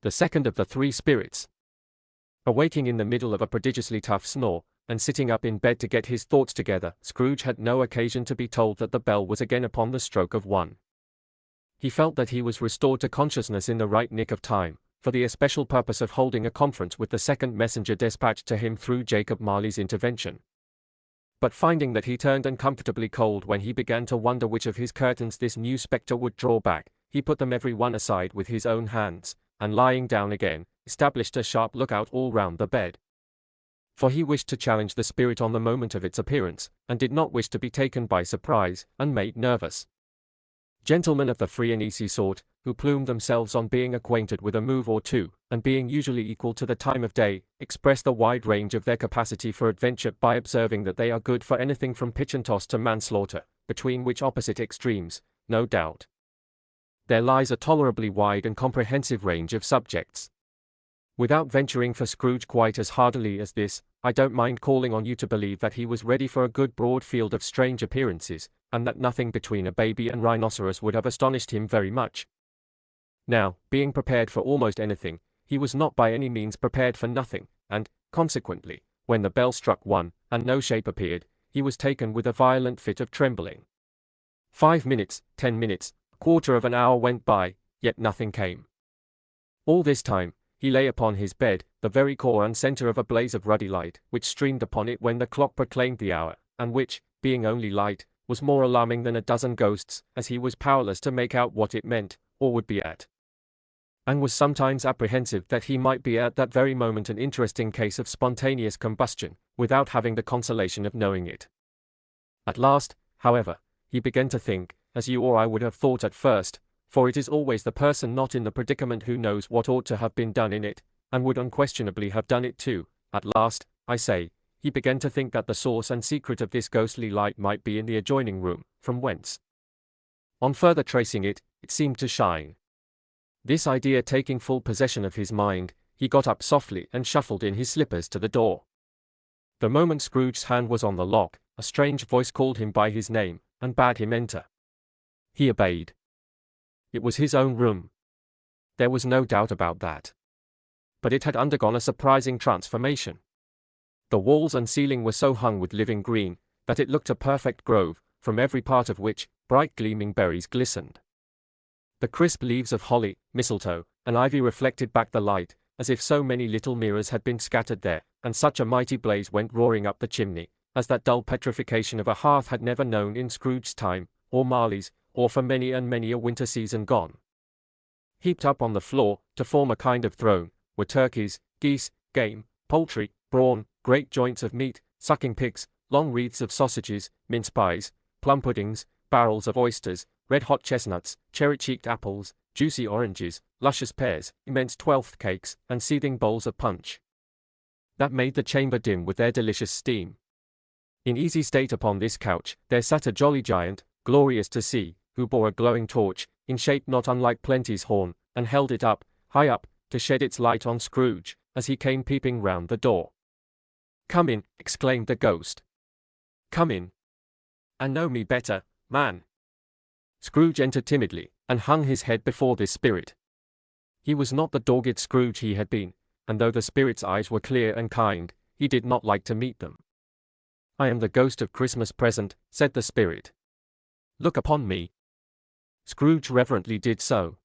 the second of the three spirits. Awaking in the middle of a prodigiously tough snore, and sitting up in bed to get his thoughts together, Scrooge had no occasion to be told that the bell was again upon the stroke of 1. He felt that he was restored to consciousness in the right nick of time, for the especial purpose of holding a conference with the second messenger dispatched to him through Jacob Marley's intervention. But finding that he turned uncomfortably cold when he began to wonder which of his curtains this new spectre would draw back, he put them every one aside with his own hands, and lying down again, established a sharp lookout all round the bed. For he wished to challenge the spirit on the moment of its appearance, and did not wish to be taken by surprise, and made nervous. Gentlemen of the free and easy sort, who plumed themselves on being acquainted with a move or two, and being usually equal to the time of day, express the wide range of their capacity for adventure by observing that they are good for anything from pitch and toss to manslaughter, between which opposite extremes, no doubt, there lies a tolerably wide and comprehensive range of subjects. Without venturing for Scrooge quite as hardily as this, I don't mind calling on you to believe that he was ready for a good broad field of strange appearances, and that nothing between a baby and rhinoceros would have astonished him very much. Now, being prepared for almost anything, he was not by any means prepared for nothing, and, consequently, when the bell struck 1, and no shape appeared, he was taken with a violent fit of trembling. 5 minutes, 10 minutes, a quarter of an hour went by, yet nothing came. All this time, he lay upon his bed, the very core and centre of a blaze of ruddy light, which streamed upon it when the clock proclaimed the hour, and which, being only light, was more alarming than a dozen ghosts, as he was powerless to make out what it meant, or would be at, and was sometimes apprehensive that he might be at that very moment an interesting case of spontaneous combustion, without having the consolation of knowing it. At last, however, he began to think, as you or I would have thought at first, for it is always the person not in the predicament who knows what ought to have been done in it, and would unquestionably have done it too. At last, I say, he began to think that the source and secret of this ghostly light might be in the adjoining room, from whence, on further tracing it, it seemed to shine. This idea taking full possession of his mind, he got up softly and shuffled in his slippers to the door. The moment Scrooge's hand was on the lock, a strange voice called him by his name, and bade him enter. He obeyed. It was his own room. There was no doubt about that. But it had undergone a surprising transformation. The walls and ceiling were so hung with living green, that it looked a perfect grove, from every part of which, bright gleaming berries glistened. The crisp leaves of holly, mistletoe, and ivy reflected back the light, as if so many little mirrors had been scattered there, and such a mighty blaze went roaring up the chimney, as that dull petrification of a hearth had never known in Scrooge's time, or Marley's, or for many and many a winter season gone. Heaped up on the floor, to form a kind of throne, were turkeys, geese, game, poultry, brawn, great joints of meat, sucking pigs, long wreaths of sausages, mince pies, plum puddings, barrels of oysters, red-hot chestnuts, cherry-cheeked apples, juicy oranges, luscious pears, immense twelfth cakes, and seething bowls of punch, that made the chamber dim with their delicious steam. In easy state upon this couch, there sat a jolly giant, glorious to see, who bore a glowing torch, in shape not unlike Plenty's horn, and held it up, high up, to shed its light on Scrooge, as he came peeping round the door. "Come in," exclaimed the ghost. "Come in, and know me better, man." Scrooge entered timidly, and hung his head before this spirit. He was not the dogged Scrooge he had been, and though the spirit's eyes were clear and kind, he did not like to meet them. "I am the ghost of Christmas present," said the spirit. "Look upon me." Scrooge reverently did so.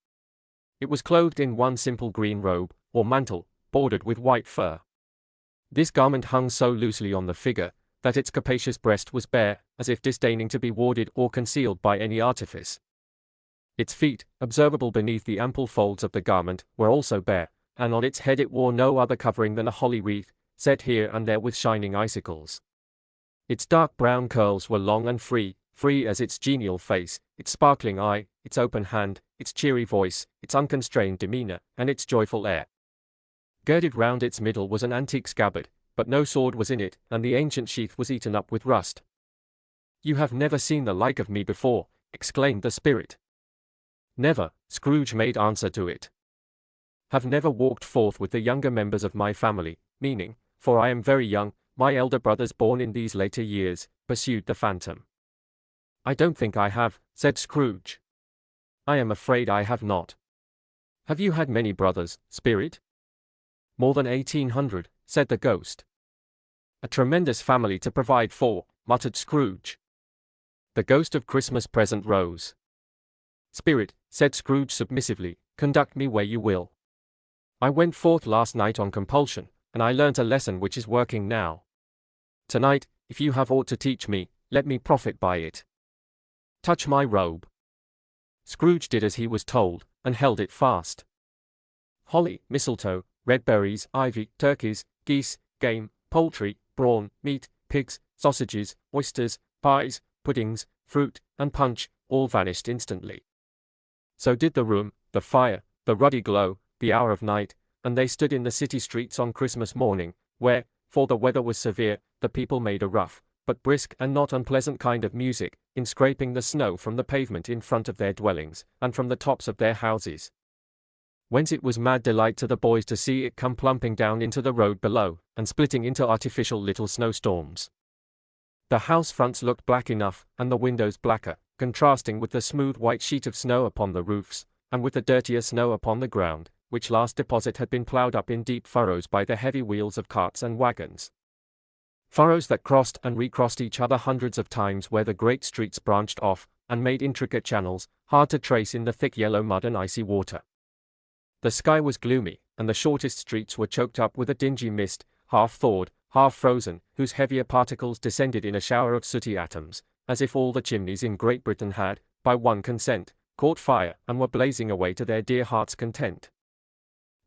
It was clothed in one simple green robe, or mantle, bordered with white fur. This garment hung so loosely on the figure, that its capacious breast was bare, as if disdaining to be warded or concealed by any artifice. Its feet, observable beneath the ample folds of the garment, were also bare, and on its head it wore no other covering than a holly wreath, set here and there with shining icicles. Its dark brown curls were long and free as its genial face, its sparkling eye, its open hand, its cheery voice, its unconstrained demeanor, and its joyful air. Girded round its middle was an antique scabbard, but no sword was in it, and the ancient sheath was eaten up with rust. "You have never seen the like of me before," exclaimed the spirit. "Never," Scrooge made answer to it. "Have never walked forth with the younger members of my family, meaning, for I am very young, my elder brothers born in these later years," pursued the phantom. "I don't think I have," said Scrooge. "I am afraid I have not." Have you had many brothers, Spirit? More than 1800, said the ghost. A tremendous family to provide for, muttered Scrooge. The ghost of Christmas present rose. Spirit, said Scrooge submissively, conduct me where you will. I went forth last night on compulsion, and I learnt a lesson which is working now. Tonight, if you have aught to teach me, let me profit by it. Touch my robe. Scrooge did as he was told, and held it fast. Holly, mistletoe, red berries, ivy, turkeys, geese, game, poultry, brawn, meat, pigs, sausages, oysters, pies, puddings, fruit, and punch, all vanished instantly. So did the room, the fire, the ruddy glow, the hour of night, and they stood in the city streets on Christmas morning, where, for the weather was severe, the people made a rough, but brisk and not unpleasant kind of music, in scraping the snow from the pavement in front of their dwellings, and from the tops of their houses. Whence it was mad delight to the boys to see it come plumping down into the road below, and splitting into artificial little snowstorms. The house fronts looked black enough, and the windows blacker, contrasting with the smooth white sheet of snow upon the roofs, and with the dirtier snow upon the ground, which last deposit had been ploughed up in deep furrows by the heavy wheels of carts and wagons. Furrows that crossed and recrossed each other hundreds of times, where the great streets branched off, and made intricate channels, hard to trace in the thick yellow mud and icy water. The sky was gloomy, and the shortest streets were choked up with a dingy mist, half thawed, half frozen, whose heavier particles descended in a shower of sooty atoms, as if all the chimneys in Great Britain had, by one consent, caught fire, and were blazing away to their dear hearts' content.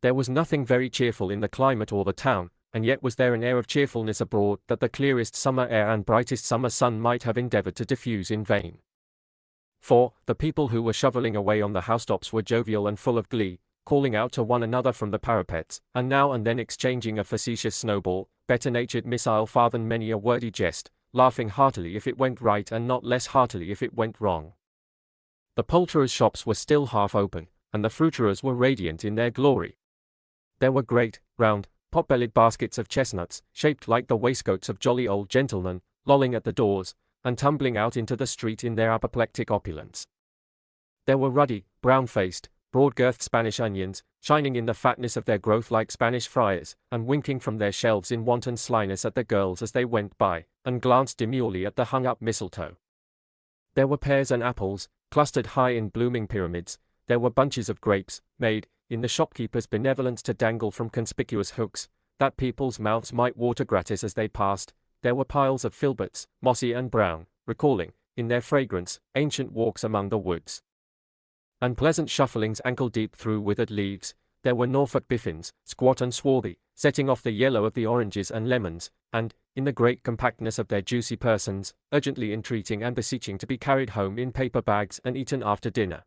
There was nothing very cheerful in the climate or the town, and yet was there an air of cheerfulness abroad that the clearest summer air and brightest summer sun might have endeavored to diffuse in vain. For, the people who were shoveling away on the housetops were jovial and full of glee, calling out to one another from the parapets, and now and then exchanging a facetious snowball, better-natured missile far than many a wordy jest, laughing heartily if it went right and not less heartily if it went wrong. The poulterers' shops were still half open, and the fruiterers were radiant in their glory. There were great, round, pot-bellied baskets of chestnuts, shaped like the waistcoats of jolly old gentlemen, lolling at the doors, and tumbling out into the street in their apoplectic opulence. There were ruddy, brown-faced, broad-girthed Spanish onions, shining in the fatness of their growth like Spanish friars, and winking from their shelves in wanton slyness at the girls as they went by, and glanced demurely at the hung-up mistletoe. There were pears and apples, clustered high in blooming pyramids. There were bunches of grapes, made, in the shopkeeper's benevolence, to dangle from conspicuous hooks, that people's mouths might water gratis as they passed. There were piles of filberts, mossy and brown, recalling, in their fragrance, ancient walks among the woods, and pleasant shufflings ankle-deep through withered leaves. There were Norfolk biffins, squat and swarthy, setting off the yellow of the oranges and lemons, and, in the great compactness of their juicy persons, urgently entreating and beseeching to be carried home in paper bags and eaten after dinner.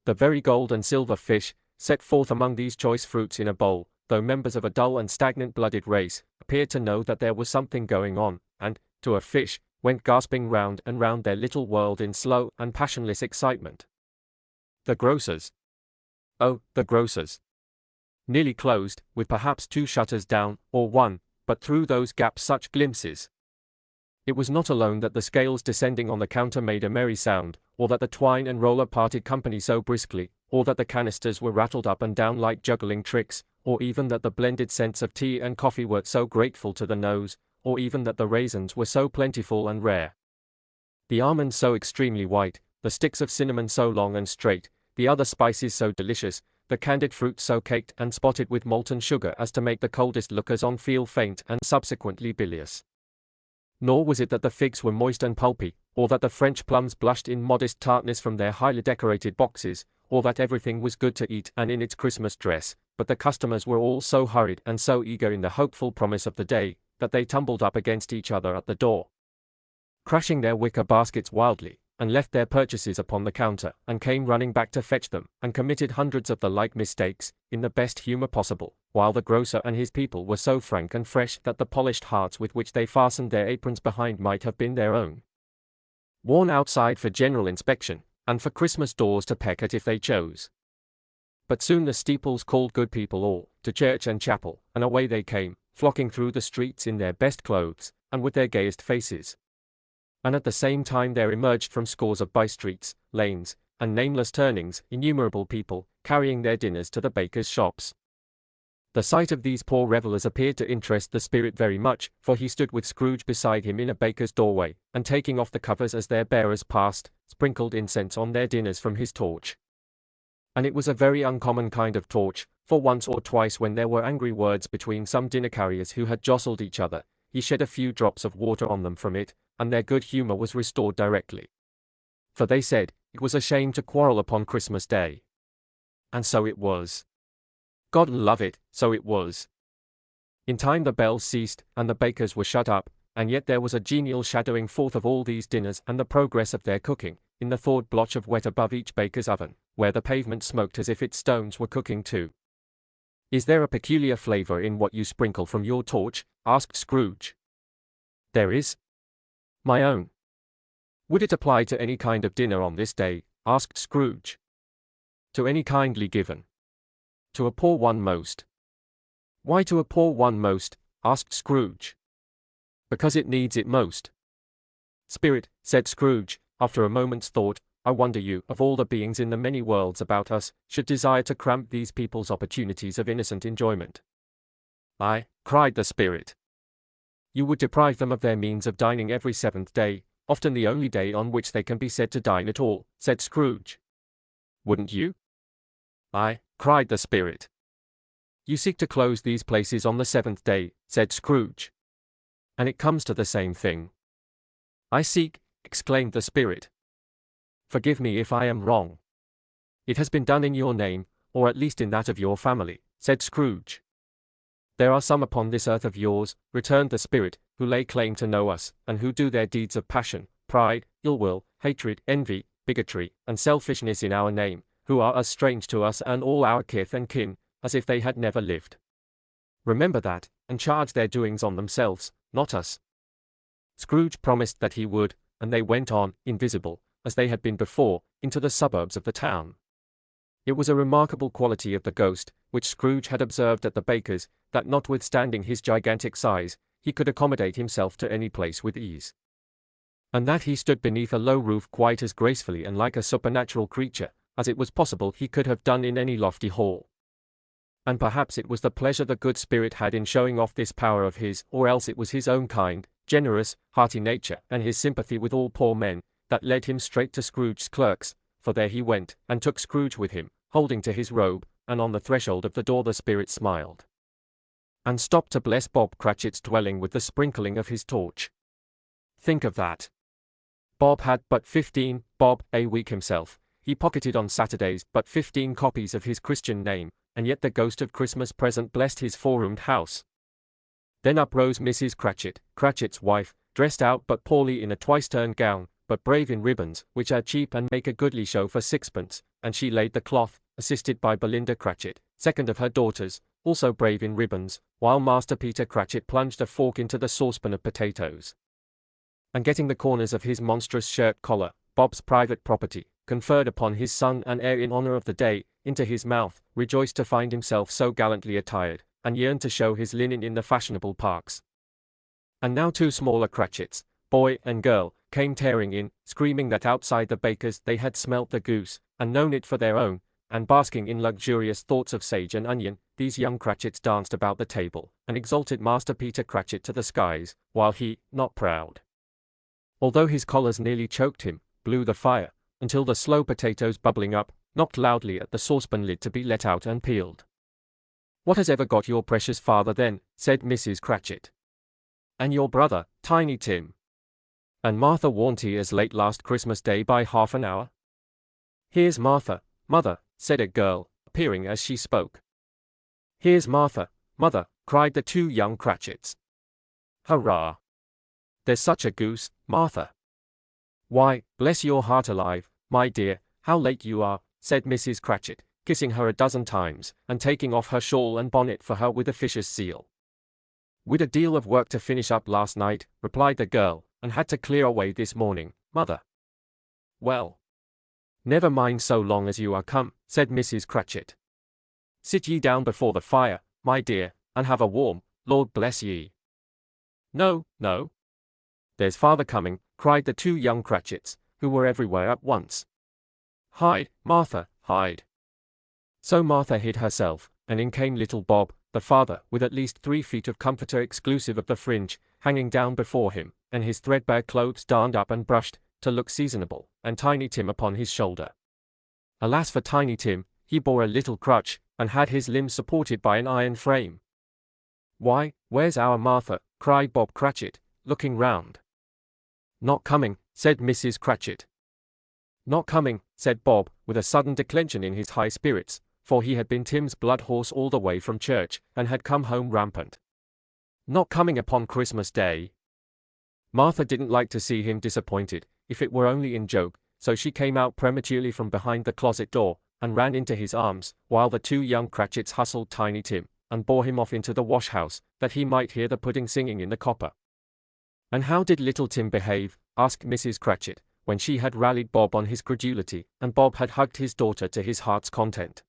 The very gold and silver fish, set forth among these choice fruits in a bowl, though members of a dull and stagnant-blooded race, appeared to know that there was something going on, and, to a fish, went gasping round and round their little world in slow and passionless excitement. The grocers. Oh, the grocers! Nearly closed, with perhaps 2 shutters down, or 1, but through those gaps such glimpses. It was not alone that the scales descending on the counter made a merry sound, or that the twine and roller parted company so briskly, or that the canisters were rattled up and down like juggling tricks, or even that the blended scents of tea and coffee were so grateful to the nose, or even that the raisins were so plentiful and rare, the almonds so extremely white, the sticks of cinnamon so long and straight, the other spices so delicious, the candied fruit so caked and spotted with molten sugar as to make the coldest lookers-on feel faint and subsequently bilious. Nor was it that the figs were moist and pulpy, or that the French plums blushed in modest tartness from their highly decorated boxes, or that everything was good to eat and in its Christmas dress, but the customers were all so hurried and so eager in the hopeful promise of the day, that they tumbled up against each other at the door, crashing their wicker baskets wildly, and left their purchases upon the counter, and came running back to fetch them, and committed hundreds of the like mistakes, in the best humour possible, while the grocer and his people were so frank and fresh that the polished hearts with which they fastened their aprons behind might have been their own, worn outside for general inspection, and for Christmas doors to peck at if they chose. But soon the steeples called good people all, to church and chapel, and away they came, flocking through the streets in their best clothes, and with their gayest faces. And at the same time there emerged from scores of by-streets, lanes, and nameless turnings, innumerable people, carrying their dinners to the bakers' shops. The sight of these poor revellers appeared to interest the spirit very much, for he stood with Scrooge beside him in a baker's doorway, and taking off the covers as their bearers passed, sprinkled incense on their dinners from his torch. And it was a very uncommon kind of torch, for once or twice when there were angry words between some dinner carriers who had jostled each other, he shed a few drops of water on them from it, and their good humour was restored directly. For they said, it was a shame to quarrel upon Christmas Day. And so it was. God love it, so it was. In time the bells ceased, and the bakers were shut up, and yet there was a genial shadowing forth of all these dinners and the progress of their cooking, in the thawed blotch of wet above each baker's oven, where the pavement smoked as if its stones were cooking too. "Is there a peculiar flavour in what you sprinkle from your torch?" asked Scrooge. "There is. My own." "Would it apply to any kind of dinner on this day?" asked Scrooge. "To any kindly given." "To a poor one most." "Why to a poor one most?" asked Scrooge. "Because it needs it most." "Spirit," said Scrooge, after a moment's thought, "I wonder you, of all the beings in the many worlds about us, should desire to cramp these people's opportunities of innocent enjoyment." "Aye," cried the spirit. "You would deprive them of their means of dining every seventh day, often the only day on which they can be said to dine at all," said Scrooge. "Wouldn't you?" "Aye," cried the spirit. "You seek to close these places on the seventh day," said Scrooge. "And it comes to the same thing." "I seek," exclaimed the spirit. "Forgive me if I am wrong." "It has been done in your name, or at least in that of your family," said Scrooge. "There are some upon this earth of yours," returned the spirit, "who lay claim to know us, and who do their deeds of passion, pride, ill will, hatred, envy, bigotry, and selfishness in our name, who are as strange to us and all our kith and kin, as if they had never lived. Remember that, and charge their doings on themselves, not us." Scrooge promised that he would, and they went on, invisible, as they had been before, into the suburbs of the town. It was a remarkable quality of the ghost, which Scrooge had observed at the baker's, that notwithstanding his gigantic size, he could accommodate himself to any place with ease. And that he stood beneath a low roof quite as gracefully and like a supernatural creature, as it was possible he could have done in any lofty hall. And perhaps it was the pleasure the good spirit had in showing off this power of his, or else it was his own kind, generous, hearty nature, and his sympathy with all poor men, that led him straight to Scrooge's clerks, for there he went, and took Scrooge with him, holding to his robe, and on the threshold of the door the spirit smiled, and stopped to bless Bob Cratchit's dwelling with the sprinkling of his torch. Think of that! Bob had but 15 bob a week himself. He pocketed on Saturdays but 15 copies of his Christian name, and yet the ghost of Christmas present blessed his four-roomed house. Then up rose Mrs. Cratchit, Cratchit's wife, dressed out but poorly in a twice-turned gown, but brave in ribbons, which are cheap and make a goodly show for sixpence, and she laid the cloth, assisted by Belinda Cratchit, second of her daughters, also brave in ribbons, while Master Peter Cratchit plunged a fork into the saucepan of potatoes, and getting the corners of his monstrous shirt collar, Bob's private property, conferred upon his son and heir in honour of the day, into his mouth, rejoiced to find himself so gallantly attired, and yearned to show his linen in the fashionable parks. And now two smaller Cratchits, boy and girl, came tearing in, screaming that outside the baker's they had smelt the goose, and known it for their own, and basking in luxurious thoughts of sage and onion, these young Cratchits danced about the table, and exalted Master Peter Cratchit to the skies, while he, not proud, although his collars nearly choked him, blew the fire, until the slow potatoes bubbling up, knocked loudly at the saucepan lid to be let out and peeled. "What has ever got your precious father then?" said Mrs. Cratchit. "And your brother, Tiny Tim? And Martha warn't he as late last Christmas Day by half an hour?" "Here's Martha, mother," said a girl, appearing as she spoke. "Here's Martha, mother," cried the two young Cratchits. "Hurrah! There's such a goose, Martha." "Why, bless your heart alive, my dear, how late you are," said Mrs. Cratchit, kissing her a dozen times, and taking off her shawl and bonnet for her with officious zeal. "We'd a deal of work to finish up last night," replied the girl, "and had to clear away this morning, mother." "Well, never mind so long as you are come," said Mrs. Cratchit. "Sit ye down before the fire, my dear, and have a warm, Lord bless ye." "No, no. There's father coming," cried the two young Cratchits, who were everywhere at once. "Hide, Martha, hide." So Martha hid herself, and in came little Bob, the father, with at least 3 feet of comforter exclusive of the fringe, hanging down before him, and his threadbare clothes darned up and brushed, to look seasonable, and Tiny Tim upon his shoulder. Alas for Tiny Tim, he bore a little crutch, and had his limbs supported by an iron frame. "Why, where's our Martha?" cried Bob Cratchit, looking round. "Not coming," said Mrs. Cratchit. "Not coming," said Bob, with a sudden declension in his high spirits, for he had been Tim's blood horse all the way from church, and had come home rampant. "Not coming upon Christmas Day." Martha didn't like to see him disappointed, if it were only in joke, so she came out prematurely from behind the closet door, and ran into his arms, while the 2 young Cratchits hustled Tiny Tim, and bore him off into the wash-house, that he might hear the pudding singing in the copper. "And how did little Tim behave?" asked Mrs. Cratchit, when she had rallied Bob on his credulity, and Bob had hugged his daughter to his heart's content.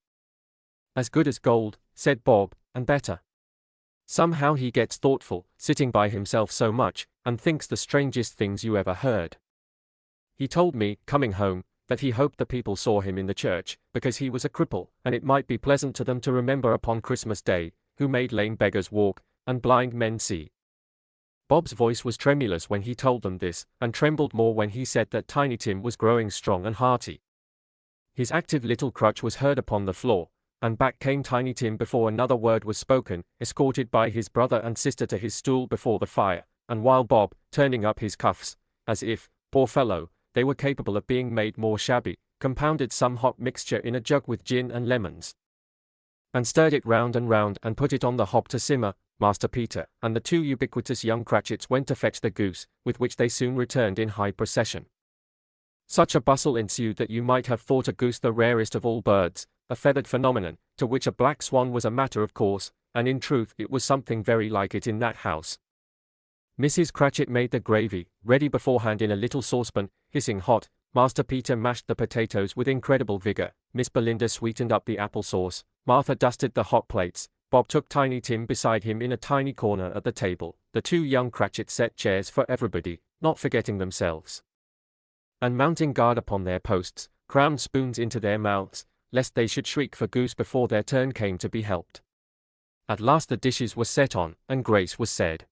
"As good as gold," said Bob, "and better. Somehow he gets thoughtful, sitting by himself so much, and thinks the strangest things you ever heard. He told me, coming home, that he hoped the people saw him in the church, because he was a cripple, and it might be pleasant to them to remember upon Christmas Day, who made lame beggars walk, and blind men see." Bob's voice was tremulous when he told them this, and trembled more when he said that Tiny Tim was growing strong and hearty. His active little crutch was heard upon the floor, and back came Tiny Tim before another word was spoken, escorted by his brother and sister to his stool before the fire, and while Bob, turning up his cuffs, as if, poor fellow, they were capable of being made more shabby, compounded some hot mixture in a jug with gin and lemons, and stirred it round and put it on the hob to simmer, Master Peter and the 2 ubiquitous young Cratchits went to fetch the goose, with which they soon returned in high procession. Such a bustle ensued that you might have thought a goose the rarest of all birds, a feathered phenomenon, to which a black swan was a matter of course, and in truth it was something very like it in that house. Mrs. Cratchit made the gravy, ready beforehand in a little saucepan, hissing hot. Master Peter mashed the potatoes with incredible vigor, Miss Belinda sweetened up the apple sauce, Martha dusted the hot plates, Bob took Tiny Tim beside him in a tiny corner at the table, the 2 young Cratchits set chairs for everybody, not forgetting themselves, and mounting guard upon their posts, crammed spoons into their mouths, lest they should shriek for goose before their turn came to be helped. At last the dishes were set on, and grace was said.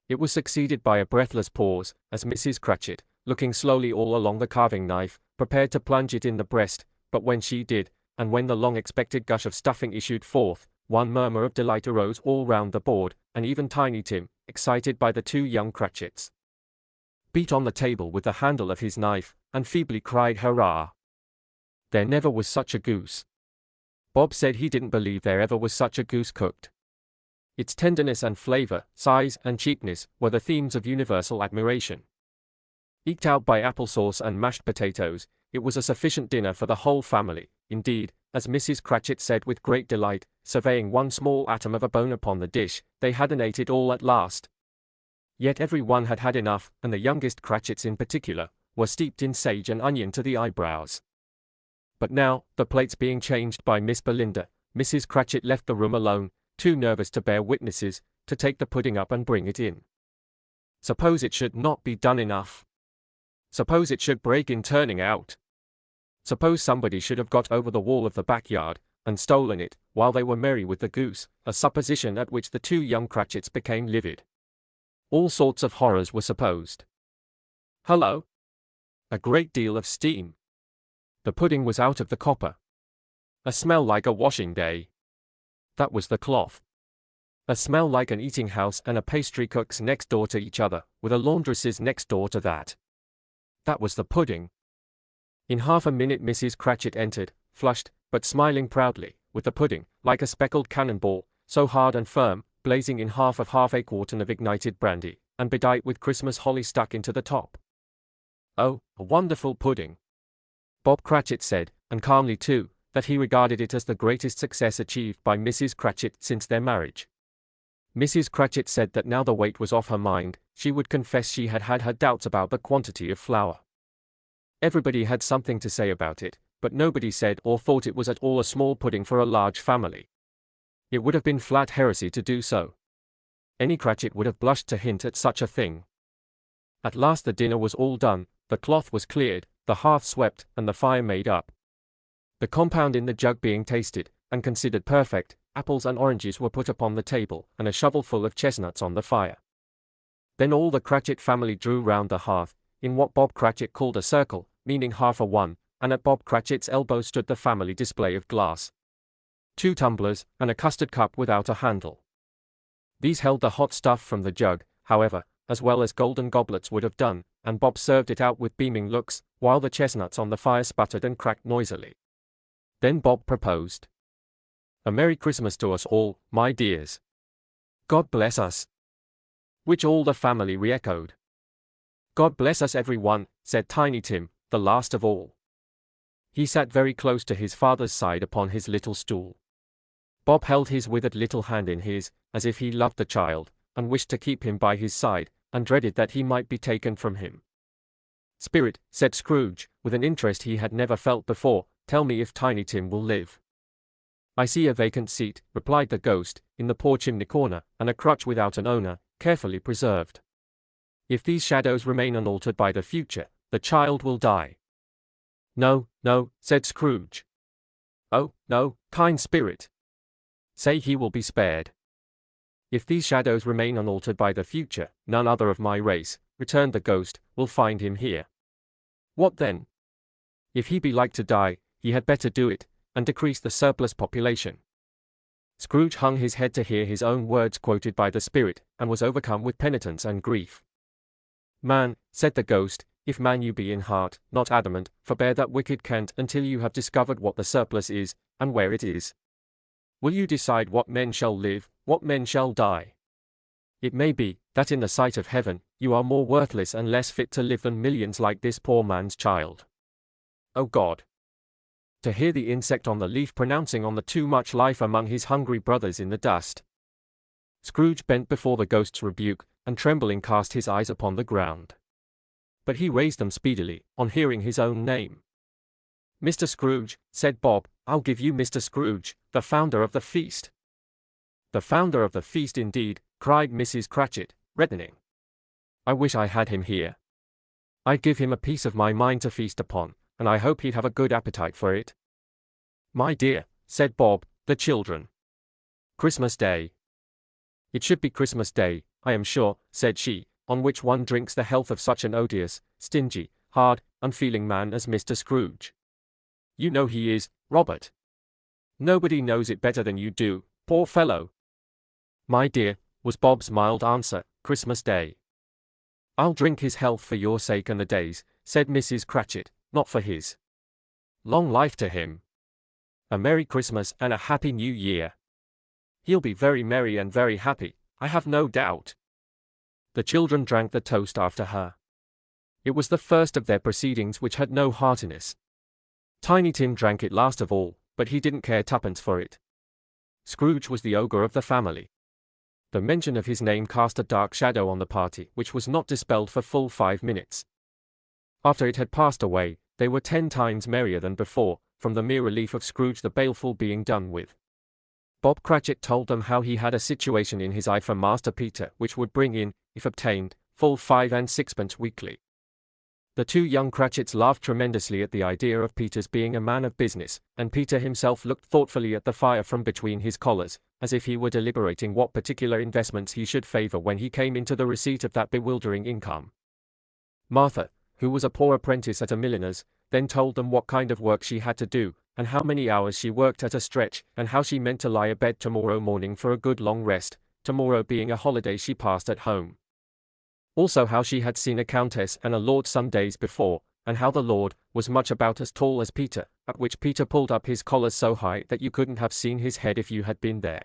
It was succeeded by a breathless pause, as Mrs. Cratchit, looking slowly all along the carving knife, prepared to plunge it in the breast, but when she did, and when the long-expected gush of stuffing issued forth, one murmur of delight arose all round the board, and even Tiny Tim, excited by the 2 young Cratchits, beat on the table with the handle of his knife, and feebly cried hurrah. There never was such a goose. Bob said he didn't believe there ever was such a goose cooked. Its tenderness and flavor, size and cheapness, were the themes of universal admiration. Eked out by applesauce and mashed potatoes, it was a sufficient dinner for the whole family. Indeed, as Mrs. Cratchit said with great delight, surveying one small atom of a bone upon the dish, they hadn't ate it all at last. Yet every one had had enough, and the youngest Cratchits in particular, were steeped in sage and onion to the eyebrows. But now, the plates being changed by Miss Belinda, Mrs. Cratchit left the room alone, too nervous to bear witnesses, to take the pudding up and bring it in. Suppose it should not be done enough? Suppose it should break in turning out? Suppose somebody should have got over the wall of the backyard, and stolen it, while they were merry with the goose, a supposition at which the 2 young Cratchits became livid. All sorts of horrors were supposed. Hullo! A great deal of steam. The pudding was out of the copper. A smell like a washing day. That was the cloth. A smell like an eating house and a pastry cook's next door to each other, with a laundress's next door to that. That was the pudding. In half a minute Mrs. Cratchit entered, flushed, but smiling proudly, with the pudding, like a speckled cannonball, so hard and firm, blazing in half a quartern of ignited brandy, and bedight with Christmas holly stuck into the top. "Oh, a wonderful pudding," Bob Cratchit said, and calmly too, that he regarded it as the greatest success achieved by Mrs. Cratchit since their marriage. Mrs. Cratchit said that now the weight was off her mind, she would confess she had had her doubts about the quantity of flour. Everybody had something to say about it, but nobody said or thought it was at all a small pudding for a large family. It would have been flat heresy to do so. Any Cratchit would have blushed to hint at such a thing. At last the dinner was all done, the cloth was cleared, the hearth swept, and the fire made up. The compound in the jug being tasted, and considered perfect, apples and oranges were put upon the table, and a shovelful of chestnuts on the fire. Then all the Cratchit family drew round the hearth, in what Bob Cratchit called a circle, meaning half a one, and at Bob Cratchit's elbow stood the family display of glass. 2 tumblers, and a custard cup without a handle. These held the hot stuff from the jug, however, as well as golden goblets would have done, and Bob served it out with beaming looks, while the chestnuts on the fire sputtered and cracked noisily. Then Bob proposed, "A Merry Christmas to us all, my dears." "God bless us," which all the family re-echoed. "God bless us everyone," said Tiny Tim, the last of all. He sat very close to his father's side upon his little stool. Bob held his withered little hand in his, as if he loved the child, and wished to keep him by his side, and dreaded that he might be taken from him. "Spirit," said Scrooge, with an interest he had never felt before, "tell me if Tiny Tim will live." "I see a vacant seat," replied the ghost, "in the poor chimney corner, and a crutch without an owner, carefully preserved. If these shadows remain unaltered by the future, the child will die." "No, no," said Scrooge. "Oh, no, kind spirit. Say he will be spared." "If these shadows remain unaltered by the future, none other of my race," returned the ghost, "will find him here." "What then?" "If he be like to die, he had better do it, and decrease the surplus population." Scrooge hung his head to hear his own words quoted by the spirit, and was overcome with penitence and grief. "Man," said the ghost, "if man you be in heart, not adamant, forbear that wicked cant until you have discovered what the surplus is, and where it is. Will you decide what men shall live, what men shall die? It may be, that in the sight of heaven, you are more worthless and less fit to live than millions like this poor man's child. Oh God! To hear the insect on the leaf pronouncing on the too much life among his hungry brothers in the dust." Scrooge bent before the ghost's rebuke, and trembling cast his eyes upon the ground. But he raised them speedily, on hearing his own name. "Mr. Scrooge," said Bob, "I'll give you Mr. Scrooge, the founder of the feast." "The founder of the feast indeed," cried Mrs. Cratchit, reddening. "I wish I had him here. I'd give him a piece of my mind to feast upon, and I hope he'd have a good appetite for it." "My dear," said Bob, "the children. Christmas Day." "It should be Christmas Day, I am sure," said she, "on which one drinks the health of such an odious, stingy, hard, unfeeling man as Mr. Scrooge. You know he is, Robert. Nobody knows it better than you do, poor fellow." "My dear," was Bob's mild answer, "Christmas Day." "I'll drink his health for your sake and the day's," said Mrs. Cratchit, "not for his. Long life to him. A Merry Christmas and a Happy New Year. He'll be very merry and very happy, I have no doubt." The children drank the toast after her. It was the first of their proceedings which had no heartiness. Tiny Tim drank it last of all, but he didn't care twopence for it. Scrooge was the ogre of the family. The mention of his name cast a dark shadow on the party, which was not dispelled for full 5 minutes. After it had passed away, they were 10 times merrier than before, from the mere relief of Scrooge the baleful being done with. Bob Cratchit told them how he had a situation in his eye for Master Peter, which would bring in, if obtained, full 5 and 6pence weekly. The 2 young Cratchits laughed tremendously at the idea of Peter's being a man of business, and Peter himself looked thoughtfully at the fire from between his collars, as if he were deliberating what particular investments he should favor when he came into the receipt of that bewildering income. Martha, who was a poor apprentice at a milliner's, then told them what kind of work she had to do, and how many hours she worked at a stretch, and how she meant to lie abed tomorrow morning for a good long rest, tomorrow being a holiday she passed at home. Also how she had seen a countess and a lord some days before, and how the lord was much about as tall as Peter, at which Peter pulled up his collars so high that you couldn't have seen his head if you had been there.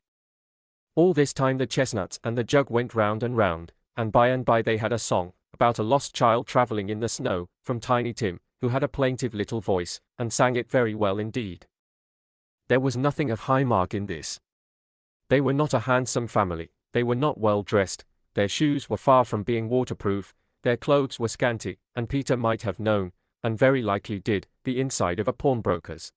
All this time the chestnuts and the jug went round, and by they had a song, about a lost child travelling in the snow, from Tiny Tim, who had a plaintive little voice, and sang it very well indeed. There was nothing of high mark in this. They were not a handsome family, they were not well dressed, their shoes were far from being waterproof, their clothes were scanty, and Peter might have known, and very likely did, the inside of a pawnbroker's.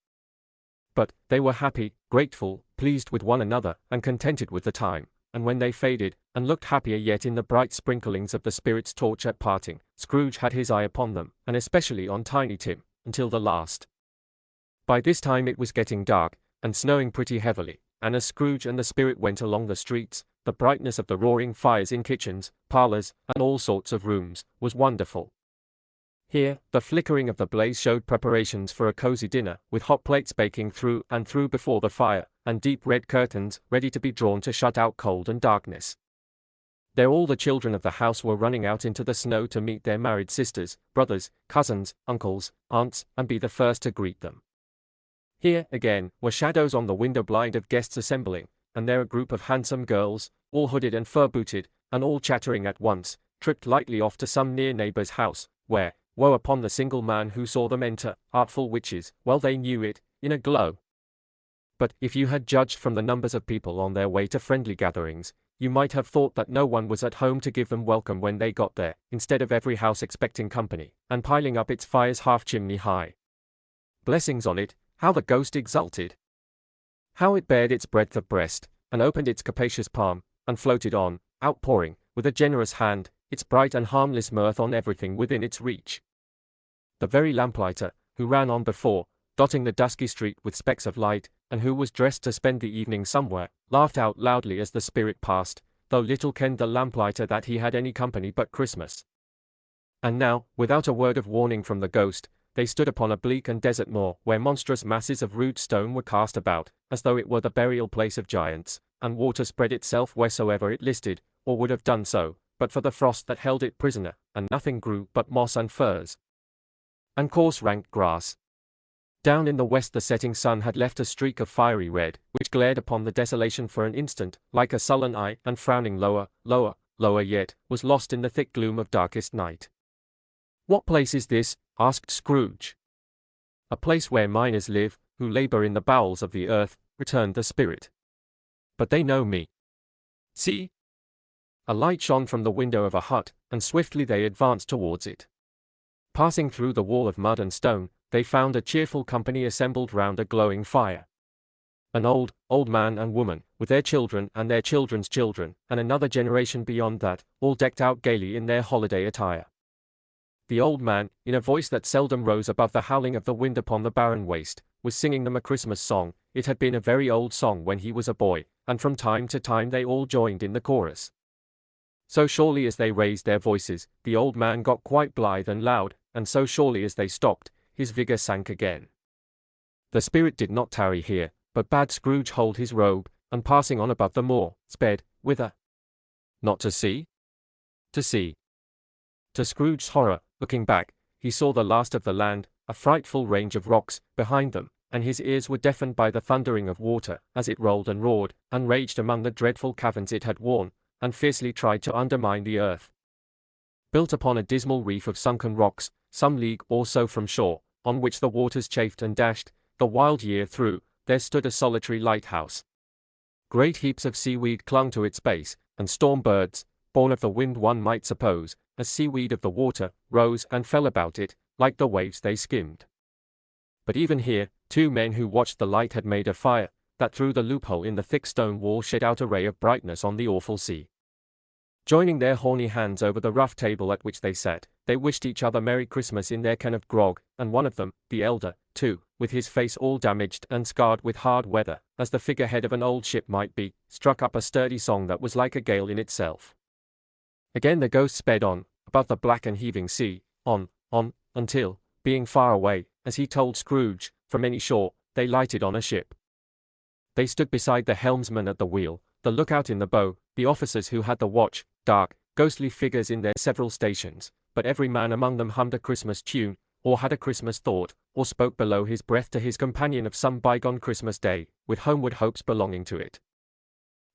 But they were happy, grateful, pleased with one another, and contented with the time, and when they faded, and looked happier yet in the bright sprinklings of the spirit's torch at parting, Scrooge had his eye upon them, and especially on Tiny Tim, until the last. By this time it was getting dark, and snowing pretty heavily, and as Scrooge and the spirit went along the streets, the brightness of the roaring fires in kitchens, parlors, and all sorts of rooms, was wonderful. Here, the flickering of the blaze showed preparations for a cozy dinner, with hot plates baking through and through before the fire, and deep red curtains ready to be drawn to shut out cold and darkness. There all the children of the house were running out into the snow to meet their married sisters, brothers, cousins, uncles, aunts, and be the first to greet them. Here, again, were shadows on the window blind of guests assembling, and there a group of handsome girls, all hooded and fur-booted, and all chattering at once, tripped lightly off to some near neighbor's house, where, woe upon the single man who saw them enter, artful witches, well they knew it, in a glow. But, if you had judged from the numbers of people on their way to friendly gatherings, you might have thought that no one was at home to give them welcome when they got there, instead of every house expecting company, and piling up its fires half-chimney high. Blessings on it, how the ghost exulted! How it bared its breadth of breast, and opened its capacious palm, and floated on, outpouring, with a generous hand, its bright and harmless mirth on everything within its reach. The very lamplighter, who ran on before, dotting the dusky street with specks of light, and who was dressed to spend the evening somewhere, laughed out loudly as the spirit passed, though little kenned the lamplighter that he had any company but Christmas. And now, without a word of warning from the ghost, they stood upon a bleak and desert moor, where monstrous masses of rude stone were cast about, as though it were the burial place of giants, and water spread itself wheresoever it listed, or would have done so, but for the frost that held it prisoner, and nothing grew but moss and furze, and coarse rank grass. Down in the west the setting sun had left a streak of fiery red, which glared upon the desolation for an instant, like a sullen eye, and frowning lower, lower, lower yet, was lost in the thick gloom of darkest night. "What place is this?" asked Scrooge. "A place where miners live, who labor in the bowels of the earth," returned the spirit. "But they know me. See!" A light shone from the window of a hut, and swiftly they advanced towards it. Passing through the wall of mud and stone, they found a cheerful company assembled round a glowing fire. An old man and woman, with their children and their children's children, and another generation beyond that, all decked out gaily in their holiday attire. The old man, in a voice that seldom rose above the howling of the wind upon the barren waste, was singing them a Christmas song. It had been a very old song when he was a boy, and from time to time they all joined in the chorus. So surely as they raised their voices, the old man got quite blithe and loud, and so surely as they stopped, his vigor sank again. The spirit did not tarry here, but bade Scrooge hold his robe, and passing on above the moor, sped, whither? Not to sea? To sea. To Scrooge's horror, looking back, he saw the last of the land, a frightful range of rocks, behind them, and his ears were deafened by the thundering of water, as it rolled and roared, and raged among the dreadful caverns it had worn, and fiercely tried to undermine the earth. Built upon a dismal reef of sunken rocks, some league or so from shore, on which the waters chafed and dashed, the wild year through, there stood a solitary lighthouse. Great heaps of seaweed clung to its base, and storm birds, born of the wind one might suppose, as seaweed of the water, rose and fell about it, like the waves they skimmed. But even here, 2 men who watched the light had made a fire, that through the loophole in the thick stone wall shed out a ray of brightness on the awful sea. Joining their horny hands over the rough table at which they sat, they wished each other Merry Christmas in their can of grog, and one of them, the elder, too, with his face all damaged and scarred with hard weather, as the figurehead of an old ship might be, struck up a sturdy song that was like a gale in itself. Again the ghost sped on, above the black and heaving sea, on, until, being far away, as he told Scrooge, from any shore, they lighted on a ship. They stood beside the helmsman at the wheel, the lookout in the bow, the officers who had the watch, dark, ghostly figures in their several stations, but every man among them hummed a Christmas tune, or had a Christmas thought, or spoke below his breath to his companion of some bygone Christmas day, with homeward hopes belonging to it.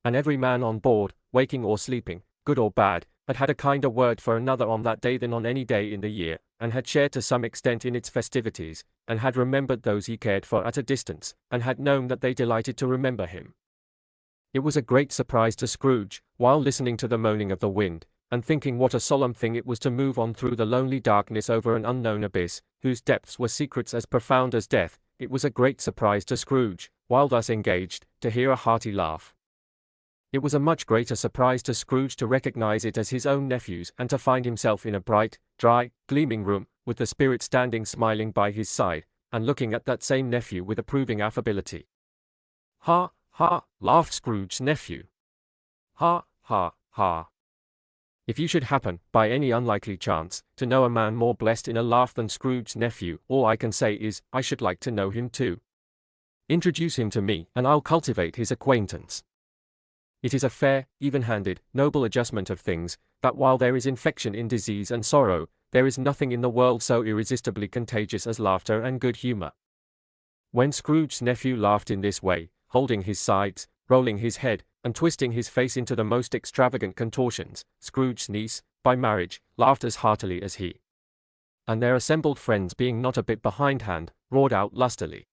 And every man on board, waking or sleeping, good or bad, had had a kinder word for another on that day than on any day in the year, and had shared to some extent in its festivities, and had remembered those he cared for at a distance, and had known that they delighted to remember him. It was a great surprise to Scrooge, while listening to the moaning of the wind, and thinking what a solemn thing it was to move on through the lonely darkness over an unknown abyss, whose depths were secrets as profound as death. It was a great surprise to Scrooge, while thus engaged, to hear a hearty laugh. It was a much greater surprise to Scrooge to recognize it as his own nephew's and to find himself in a bright, dry, gleaming room, with the Spirit standing smiling by his side, and looking at that same nephew with approving affability. "Ha, ha," laughed Scrooge's nephew. "Ha, ha, ha. If you should happen, by any unlikely chance, to know a man more blessed in a laugh than Scrooge's nephew, all I can say is, I should like to know him too. Introduce him to me, and I'll cultivate his acquaintance. It is a fair, even-handed, noble adjustment of things, that while there is infection in disease and sorrow, there is nothing in the world so irresistibly contagious as laughter and good humor." When Scrooge's nephew laughed in this way, holding his sides, rolling his head, and twisting his face into the most extravagant contortions, Scrooge's niece, by marriage, laughed as heartily as he. And their assembled friends, being not a bit behindhand, roared out lustily.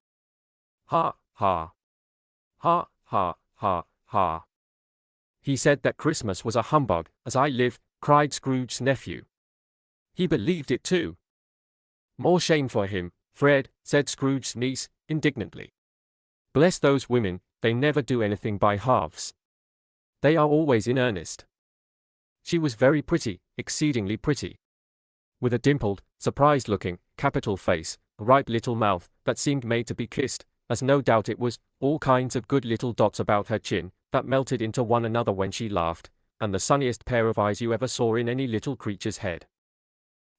"Ha, ha. Ha, ha, ha, ha. He said that Christmas was a humbug, as I live," cried Scrooge's nephew. "He believed it too." "More shame for him, Fred," said Scrooge's niece, indignantly. "Bless those women, they never do anything by halves. They are always in earnest." She was very pretty, exceedingly pretty. With a dimpled, surprised-looking, capital face, a ripe little mouth that seemed made to be kissed, as no doubt it was, all kinds of good little dots about her chin, that melted into one another when she laughed, and the sunniest pair of eyes you ever saw in any little creature's head.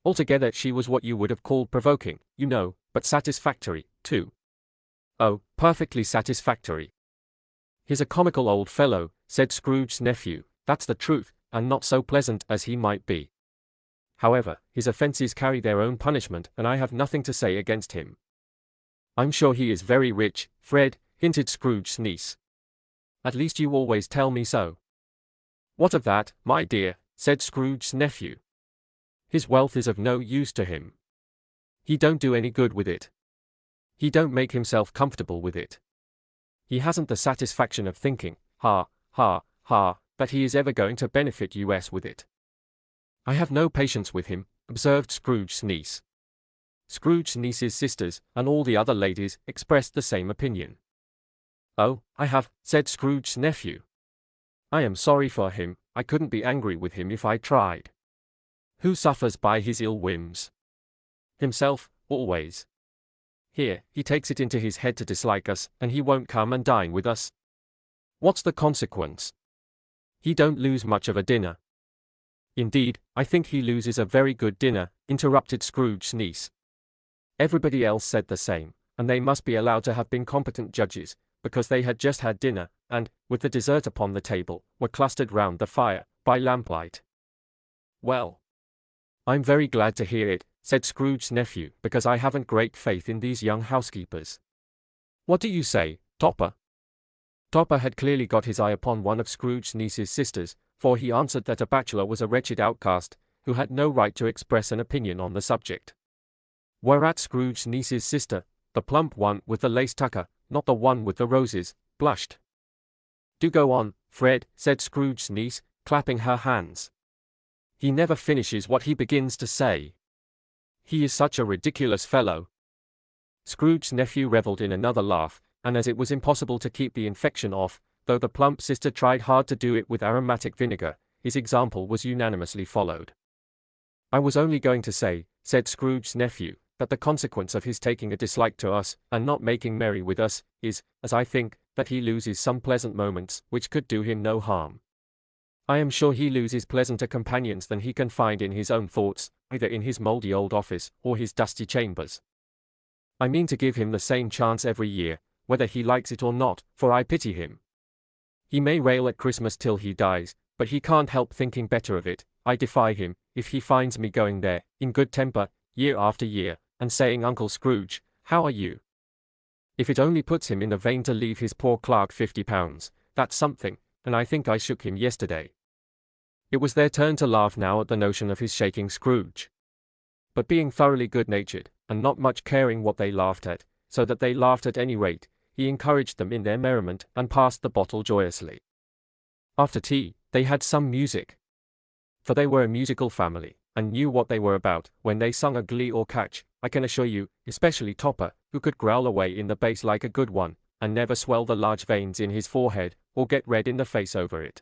Altogether she was what you would have called provoking, you know, but satisfactory, too. Oh, perfectly satisfactory. "He's a comical old fellow," said Scrooge's nephew, "that's the truth, and not so pleasant as he might be. However, his offences carry their own punishment, and I have nothing to say against him." "I'm sure he is very rich, Fred," hinted Scrooge's niece. "At least you always tell me so." "What of that, my dear?" said Scrooge's nephew. "His wealth is of no use to him. He don't do any good with it. He don't make himself comfortable with it. He hasn't the satisfaction of thinking, ha, ha, ha, that he is ever going to benefit us with it." "I have no patience with him," observed Scrooge's niece. Scrooge's niece's sisters, and all the other ladies, expressed the same opinion. "Oh, I have," said Scrooge's nephew. "I am sorry for him, I couldn't be angry with him if I tried. Who suffers by his ill whims? Himself, always. Here, he takes it into his head to dislike us, and he won't come and dine with us. What's the consequence? He don't lose much of a dinner." "Indeed, I think he loses a very good dinner," interrupted Scrooge's niece. Everybody else said the same, and they must be allowed to have been competent judges, because they had just had dinner, and, with the dessert upon the table, were clustered round the fire, by lamplight. "Well, I'm very glad to hear it," said Scrooge's nephew, "because I haven't great faith in these young housekeepers. What do you say, Topper?" Topper had clearly got his eye upon one of Scrooge's niece's sisters, for he answered that a bachelor was a wretched outcast, who had no right to express an opinion on the subject. Whereat Scrooge's niece's sister, the plump one with the lace tucker, not the one with the roses, blushed. "Do go on, Fred," said Scrooge's niece, clapping her hands. "He never finishes what he begins to say. He is such a ridiculous fellow." Scrooge's nephew revelled in another laugh, and as it was impossible to keep the infection off, though the plump sister tried hard to do it with aromatic vinegar, his example was unanimously followed. "I was only going to say," said Scrooge's nephew, "that the consequence of his taking a dislike to us, and not making merry with us, is, as I think, that he loses some pleasant moments, which could do him no harm. I am sure he loses pleasanter companions than he can find in his own thoughts, either in his mouldy old office, or his dusty chambers. I mean to give him the same chance every year, whether he likes it or not, for I pity him. He may rail at Christmas till he dies, but he can't help thinking better of it. I defy him, if he finds me going there, in good temper, year after year, and saying, 'Uncle Scrooge, how are you?' If it only puts him in the vein to leave his poor clerk £50, that's something, and I think I shook him yesterday." It was their turn to laugh now at the notion of his shaking Scrooge. But being thoroughly good-natured, and not much caring what they laughed at, so that they laughed at any rate, he encouraged them in their merriment, and passed the bottle joyously. After tea, they had some music. For they were a musical family, and knew what they were about, when they sung a glee or catch, I can assure you, especially Topper, who could growl away in the bass like a good one, and never swell the large veins in his forehead, or get red in the face over it.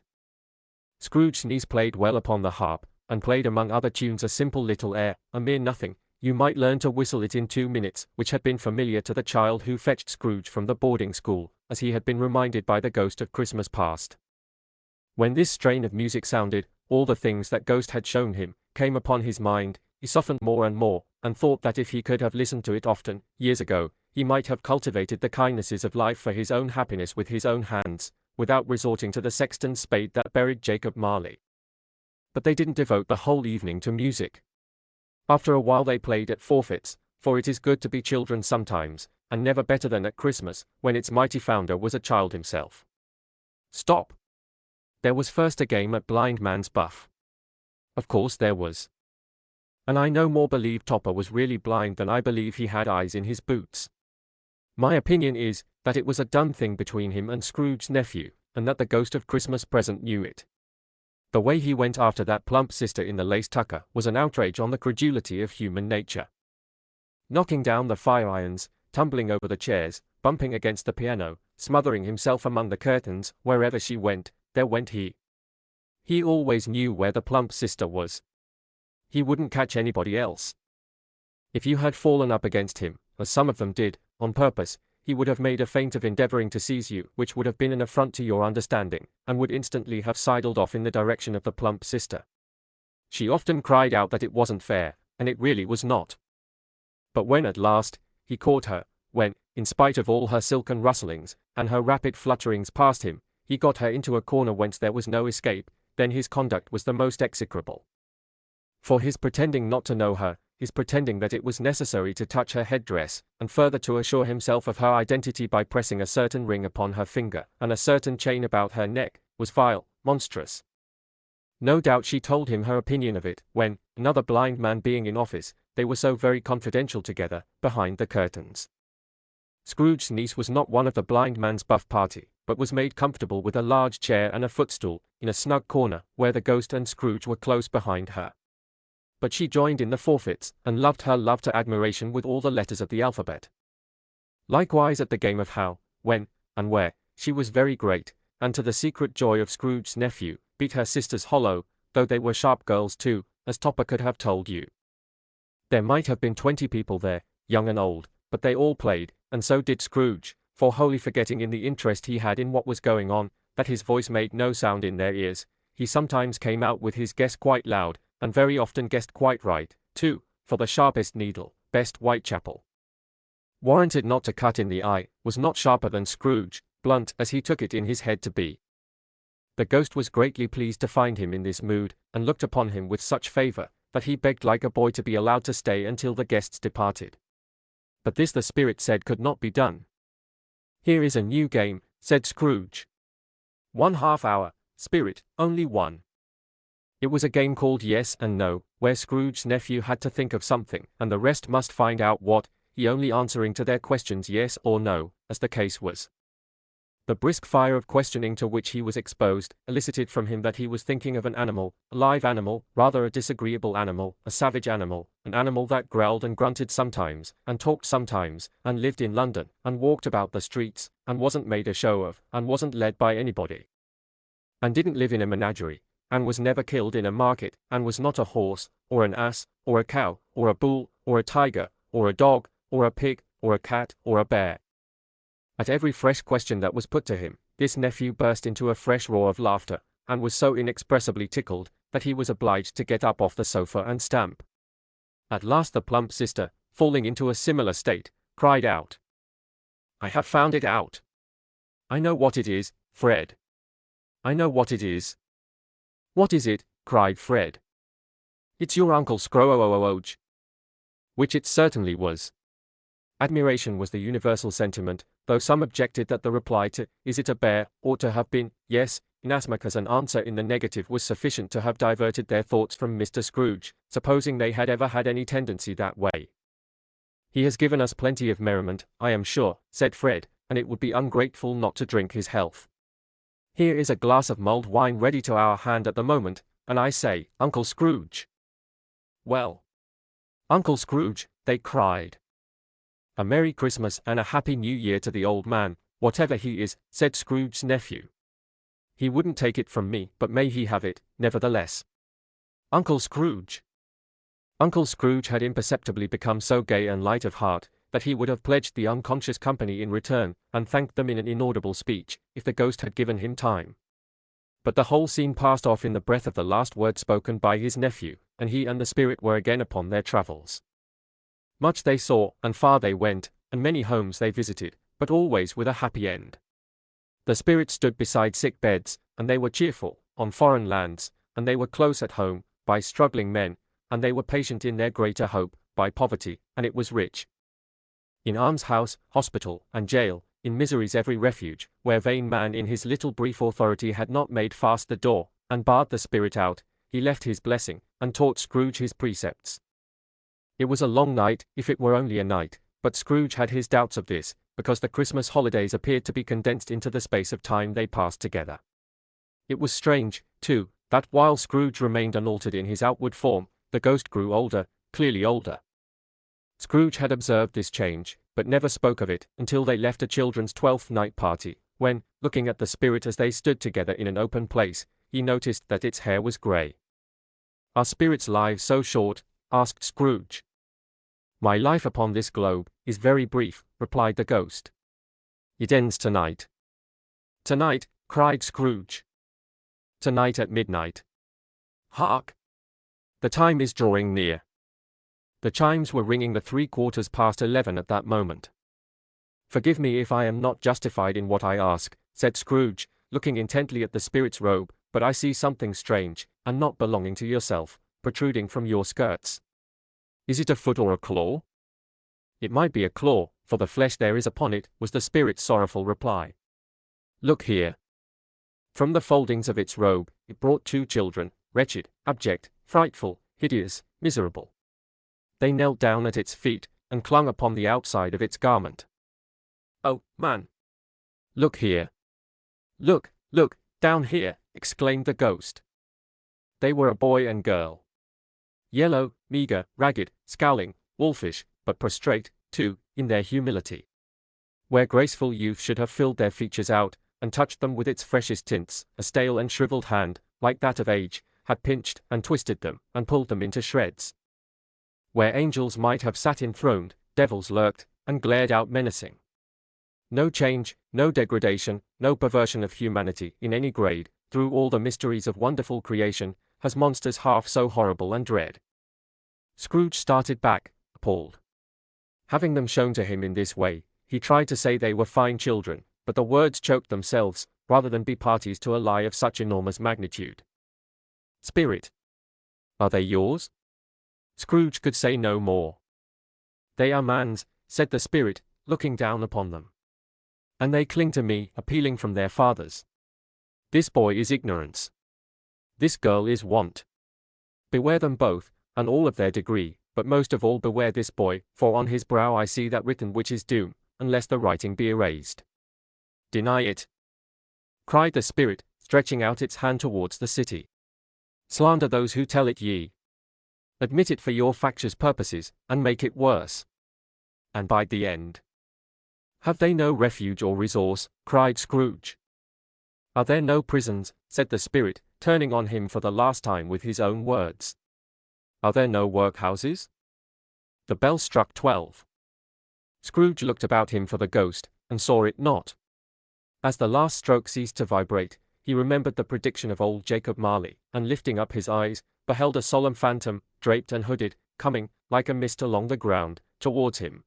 Scrooge's niece played well upon the harp, and played among other tunes a simple little air, a mere nothing. You might learn to whistle it in 2 minutes, which had been familiar to the child who fetched Scrooge from the boarding school, as he had been reminded by the ghost of Christmas past. When this strain of music sounded, all the things that ghost had shown him came upon his mind. He softened more and more, and thought that if he could have listened to it often, years ago, he might have cultivated the kindnesses of life for his own happiness with his own hands, without resorting to the sexton's spade that buried Jacob Marley. But they didn't devote the whole evening to music. After a while they played at forfeits, for it is good to be children sometimes, and never better than at Christmas, when its mighty founder was a child himself. Stop! There was first a game at blind man's buff. Of course there was. And I no more believe Topper was really blind than I believe he had eyes in his boots. My opinion is, that it was a done thing between him and Scrooge's nephew, and that the ghost of Christmas present knew it. The way he went after that plump sister in the lace tucker was an outrage on the credulity of human nature. Knocking down the fire irons, tumbling over the chairs, bumping against the piano, smothering himself among the curtains, wherever she went, there went he. He always knew where the plump sister was. He wouldn't catch anybody else. If you had fallen up against him, as some of them did, on purpose, he would have made a feint of endeavoring to seize you, which would have been an affront to your understanding, and would instantly have sidled off in the direction of the plump sister. She often cried out that it wasn't fair, and it really was not. But when at last, he caught her, when, in spite of all her silken rustlings, and her rapid flutterings past him, he got her into a corner whence there was no escape, then his conduct was the most execrable. For his pretending not to know her, his pretending that it was necessary to touch her headdress, and further to assure himself of her identity by pressing a certain ring upon her finger, and a certain chain about her neck, was vile, monstrous. No doubt she told him her opinion of it, when, another blind man being in office, they were so very confidential together, behind the curtains. Scrooge's niece was not one of the blind man's buff party, but was made comfortable with a large chair and a footstool, in a snug corner, where the ghost and Scrooge were close behind her. But she joined in the forfeits, and loved her love to admiration with all the letters of the alphabet. Likewise at the game of how, when, and where, she was very great, and to the secret joy of Scrooge's nephew, beat her sisters hollow, though they were sharp girls too, as Topper could have told you. There might have been 20 people there, young and old, but they all played, and so did Scrooge, for wholly forgetting in the interest he had in what was going on, that his voice made no sound in their ears, he sometimes came out with his guess quite loud, and very often guessed quite right, too, for the sharpest needle, best Whitechapel. Warranted not to cut in the eye, was not sharper than Scrooge, blunt as he took it in his head to be. The ghost was greatly pleased to find him in this mood, and looked upon him with such favour, that he begged like a boy to be allowed to stay until the guests departed. But this the spirit said could not be done. Here is a new game, said Scrooge. 1/2 hour, spirit, only one. It was a game called Yes and No, where Scrooge's nephew had to think of something, and the rest must find out what, he only answering to their questions yes or no, as the case was. The brisk fire of questioning to which he was exposed, elicited from him that he was thinking of an animal, a live animal, rather a disagreeable animal, a savage animal, an animal that growled and grunted sometimes, and talked sometimes, and lived in London, and walked about the streets, and wasn't made a show of, and wasn't led by anybody, and didn't live in a menagerie, and was never killed in a market, and was not a horse, or an ass, or a cow, or a bull, or a tiger, or a dog, or a pig, or a cat, or a bear. At every fresh question that was put to him, this nephew burst into a fresh roar of laughter, and was so inexpressibly tickled, that he was obliged to get up off the sofa and stamp. At last the plump sister, falling into a similar state, cried out, "I have found it out. I know what it is, Fred. I know what it is." "What is it?" cried Fred. "It's your Uncle Scrooge." Which it certainly was. Admiration was the universal sentiment, though some objected that the reply to, "Is it a bear?" ought to have been, "Yes," inasmuch as an answer in the negative was sufficient to have diverted their thoughts from Mr. Scrooge, supposing they had ever had any tendency that way. "He has given us plenty of merriment, I am sure," said Fred, "and it would be ungrateful not to drink his health. Here is a glass of mulled wine ready to our hand at the moment, and I say, Uncle Scrooge." "Well, Uncle Scrooge," they cried. "A Merry Christmas and a Happy New Year to the old man," "Whatever he is," said Scrooge's nephew. "He wouldn't take it from me, but may he have it, nevertheless." Uncle Scrooge. Uncle Scrooge had imperceptibly become so gay and light of heart that he would have pledged the unconscious company in return, and thanked them in an inaudible speech, if the ghost had given him time. But the whole scene passed off in the breath of the last word spoken by his nephew, and he and the spirit were again upon their travels. Much they saw, and far they went, and many homes they visited, but always with a happy end. The spirit stood beside sick beds, and they were cheerful, on foreign lands, and they were close at home, by struggling men, and they were patient in their greater hope, by poverty, and it was rich. In almshouse, hospital, and jail, in misery's every refuge, where vain man in his little brief authority had not made fast the door, and barred the spirit out, he left his blessing, and taught Scrooge his precepts. It was a long night, if it were only a night, but Scrooge had his doubts of this, because the Christmas holidays appeared to be condensed into the space of time they passed together. It was strange, too, that while Scrooge remained unaltered in his outward form, the ghost grew older, clearly older. Scrooge had observed this change, but never spoke of it until they left a children's 12th night party, when, looking at the spirit as they stood together in an open place, he noticed that its hair was grey. "Are spirits' lives so short?" asked Scrooge. "My life upon this globe is very brief," replied the ghost. "It ends tonight." "Tonight?" cried Scrooge. "Tonight at midnight. Hark! The time is drawing near." The chimes were ringing the 11:15 at that moment. "Forgive me if I am not justified in what I ask," said Scrooge, looking intently at the spirit's robe, "but I see something strange, and not belonging to yourself, protruding from your skirts." "Is it a foot or a claw?" "It might be a claw, for the flesh there is upon it," was the spirit's sorrowful reply. "Look here." From the foldings of its robe, it brought 2 children, wretched, abject, frightful, hideous, miserable. They knelt down at its feet, and clung upon the outside of its garment. "Oh, man! Look here!" "Look, look, down here!" exclaimed the ghost. They were a boy and girl. Yellow, meager, ragged, scowling, wolfish, but prostrate, too, in their humility. Where graceful youth should have filled their features out, and touched them with its freshest tints, a stale and shriveled hand, like that of age, had pinched and twisted them, and pulled them into shreds. Where angels might have sat enthroned, devils lurked, and glared out menacing. No change, no degradation, no perversion of humanity, in any grade, through all the mysteries of wonderful creation, has monsters half so horrible and dread. Scrooge started back, appalled. Having them shown to him in this way, he tried to say they were fine children, but the words choked themselves, rather than be parties to a lie of such enormous magnitude. "Spirit! Are they yours?" Scrooge could say no more. "They are man's," said the spirit, looking down upon them. "And they cling to me, appealing from their fathers. This boy is ignorance. This girl is want. Beware them both, and all of their degree, but most of all beware this boy, for on his brow I see that written which is doom, unless the writing be erased. Deny it," cried the spirit, stretching out its hand towards the city. "Slander those who tell it ye. Admit it for your factious purposes, and make it worse. And bide the end." "Have they no refuge or resource?" cried Scrooge. "Are there no prisons?" said the spirit, turning on him for the last time with his own words. "Are there no workhouses?" The bell struck 12. Scrooge looked about him for the ghost, and saw it not. As the last stroke ceased to vibrate, he remembered the prediction of old Jacob Marley, and lifting up his eyes, beheld a solemn phantom, draped and hooded, coming, like a mist along the ground, towards him.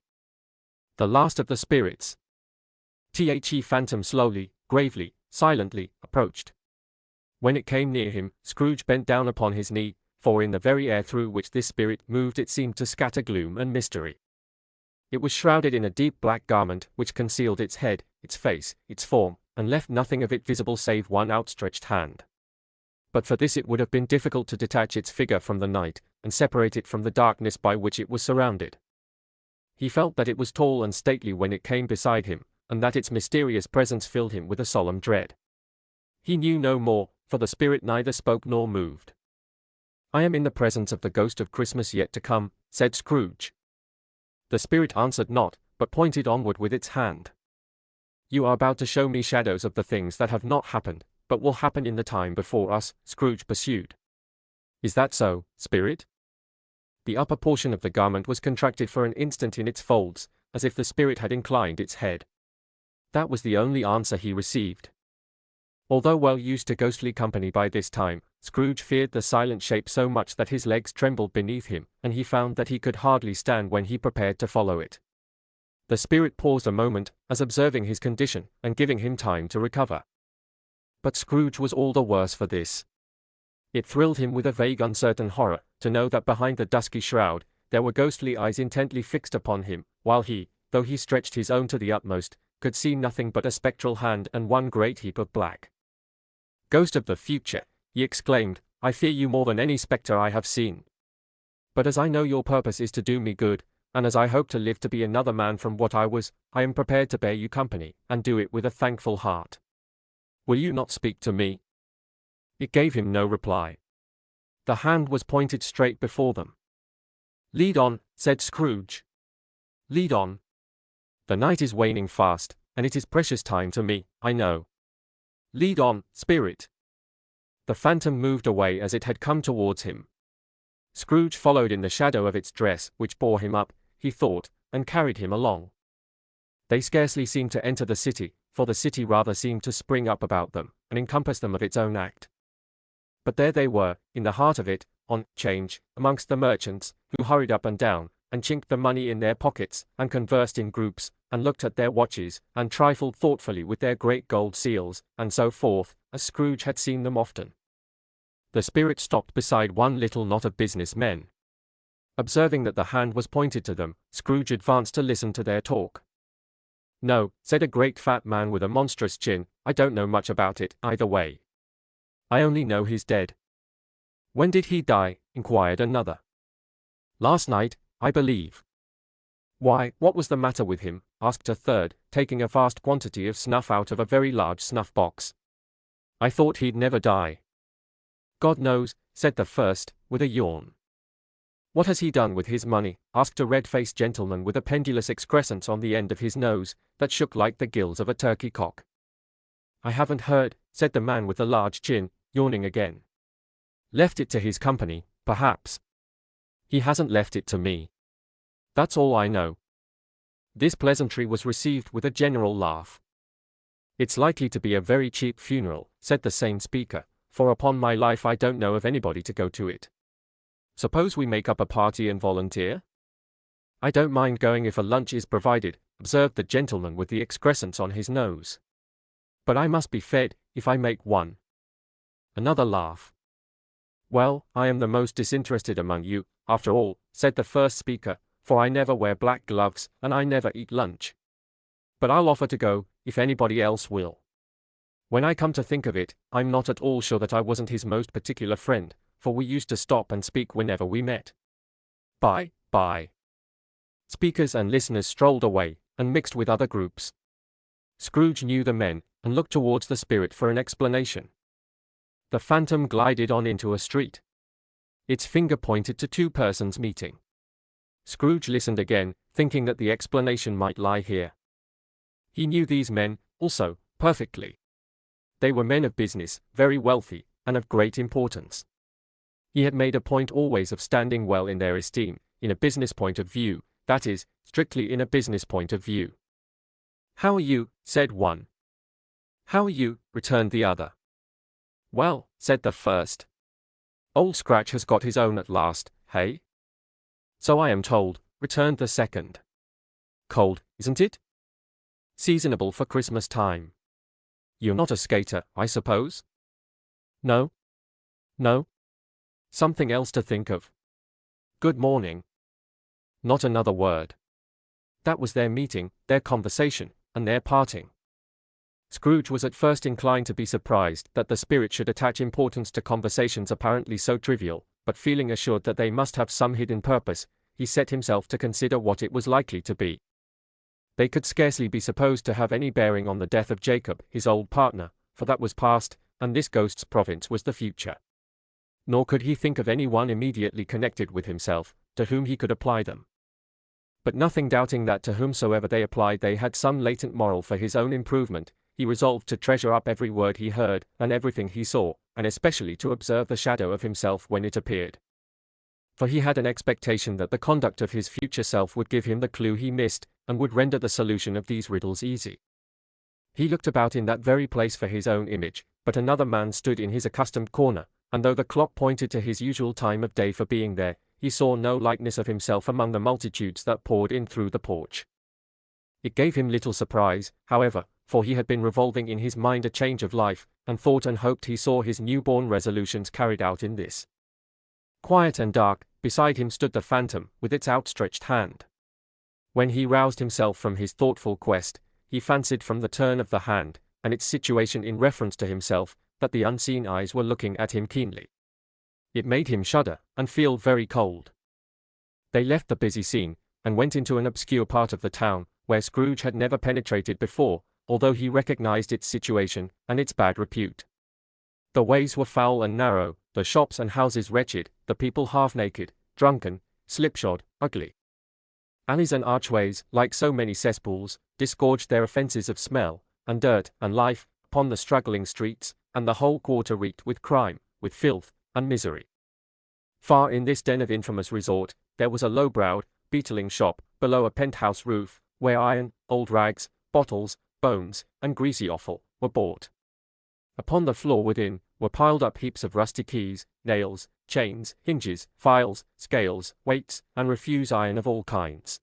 The last of the spirits. The phantom slowly, gravely, silently, approached. When it came near him, Scrooge bent down upon his knee, for in the very air through which this spirit moved it seemed to scatter gloom and mystery. It was shrouded in a deep black garment which concealed its head, its face, its form, and left nothing of it visible save one outstretched hand. But for this it would have been difficult to detach its figure from the night, and separate it from the darkness by which it was surrounded. He felt that it was tall and stately when it came beside him, and that its mysterious presence filled him with a solemn dread. He knew no more, for the spirit neither spoke nor moved. "I am in the presence of the ghost of Christmas yet to come," said Scrooge. The spirit answered not, but pointed onward with its hand. You are about to show me shadows of the things that have not happened, but will happen in the time before us, Scrooge pursued. Is that so, spirit? The upper portion of the garment was contracted for an instant in its folds, as if the spirit had inclined its head. That was the only answer he received. Although well used to ghostly company by this time, Scrooge feared the silent shape so much that his legs trembled beneath him, and he found that he could hardly stand when he prepared to follow it. The spirit paused a moment, as observing his condition, and giving him time to recover. But Scrooge was all the worse for this. It thrilled him with a vague uncertain horror, to know that behind the dusky shroud, there were ghostly eyes intently fixed upon him, while he, though he stretched his own to the utmost, could see nothing but a spectral hand and one great heap of black. Ghost of the future, he exclaimed, I fear you more than any spectre I have seen. But as I know your purpose is to do me good, and as I hope to live to be another man from what I was, I am prepared to bear you company, and do it with a thankful heart. Will you not speak to me? It gave him no reply. The hand was pointed straight before them. Lead on, said Scrooge. Lead on. The night is waning fast, and it is precious time to me, I know. Lead on, spirit. The phantom moved away as it had come towards him. Scrooge followed in the shadow of its dress, which bore him up, he thought, and carried him along. They scarcely seemed to enter the city, for the city rather seemed to spring up about them, and encompass them of its own act. But there they were, in the heart of it, on 'change, amongst the merchants, who hurried up and down, and chinked the money in their pockets, and conversed in groups, and looked at their watches, and trifled thoughtfully with their great gold seals, and so forth, as Scrooge had seen them often. The spirit stopped beside one little knot of business men. Observing that the hand was pointed to them, Scrooge advanced to listen to their talk. No, said a great fat man with a monstrous chin, I don't know much about it, either way. I only know he's dead. When did he die? Inquired another. Last night, I believe. Why, what was the matter with him? Asked a third, taking a vast quantity of snuff out of a very large snuff box. I thought he'd never die. God knows, said the first, with a yawn. What has he done with his money? Asked a red-faced gentleman with a pendulous excrescence on the end of his nose, that shook like the gills of a turkey cock. I haven't heard, said the man with the large chin, yawning again. Left it to his company, perhaps. He hasn't left it to me. That's all I know. This pleasantry was received with a general laugh. It's likely to be a very cheap funeral, said the same speaker, for upon my life I don't know of anybody to go to it. Suppose we make up a party and volunteer? I don't mind going if a lunch is provided, observed the gentleman with the excrescence on his nose. But I must be fed, if I make one. Another laugh. Well, I am the most disinterested among you, after all, said the first speaker, for I never wear black gloves, and I never eat lunch. But I'll offer to go, if anybody else will. When I come to think of it, I'm not at all sure that I wasn't his most particular friend, for we used to stop and speak whenever we met. Bye. Speakers and listeners strolled away, and mixed with other groups. Scrooge knew the men, and looked towards the spirit for an explanation. The phantom glided on into a street. Its finger pointed to two persons meeting. Scrooge listened again, thinking that the explanation might lie here. He knew these men, also, perfectly. They were men of business, very wealthy, and of great importance. He had made a point always of standing well in their esteem, in a business point of view, that is, strictly in a business point of view. How are you? Said one. How are you? Returned the other. Well, said the first. Old Scratch has got his own at last, hey? So I am told, returned the second. Cold, isn't it? Seasonable for Christmas time. You're not a skater, I suppose? No. Something else to think of. Good morning. Not another word. That was their meeting, their conversation, and their parting. Scrooge was at first inclined to be surprised that the spirit should attach importance to conversations apparently so trivial, but feeling assured that they must have some hidden purpose, he set himself to consider what it was likely to be. They could scarcely be supposed to have any bearing on the death of Jacob, his old partner, for that was past, and this ghost's province was the future. Nor could he think of any one immediately connected with himself, to whom he could apply them. But nothing doubting that to whomsoever they applied they had some latent moral for his own improvement, he resolved to treasure up every word he heard, and everything he saw, and especially to observe the shadow of himself when it appeared. For he had an expectation that the conduct of his future self would give him the clue he missed, and would render the solution of these riddles easy. He looked about in that very place for his own image, but another man stood in his accustomed corner, and though the clock pointed to his usual time of day for being there, he saw no likeness of himself among the multitudes that poured in through the porch. It gave him little surprise, however, for he had been revolving in his mind a change of life, and thought and hoped he saw his newborn resolutions carried out in this. Quiet and dark, beside him stood the phantom, with its outstretched hand. When he roused himself from his thoughtful quest, he fancied from the turn of the hand, and its situation in reference to himself, that the unseen eyes were looking at him keenly. It made him shudder, and feel very cold. They left the busy scene, and went into an obscure part of the town, where Scrooge had never penetrated before, although he recognized its situation, and its bad repute. The ways were foul and narrow, the shops and houses wretched, the people half-naked, drunken, slipshod, ugly. Alleys and archways, like so many cesspools, disgorged their offences of smell, and dirt, and life, upon the straggling streets, and the whole quarter reeked with crime, with filth, and misery. Far in this den of infamous resort, there was a low-browed, beetling shop, below a penthouse roof, where iron, old rags, bottles, bones, and greasy offal were bought. Upon the floor within were piled up heaps of rusty keys, nails, chains, hinges, files, scales, weights, and refuse iron of all kinds.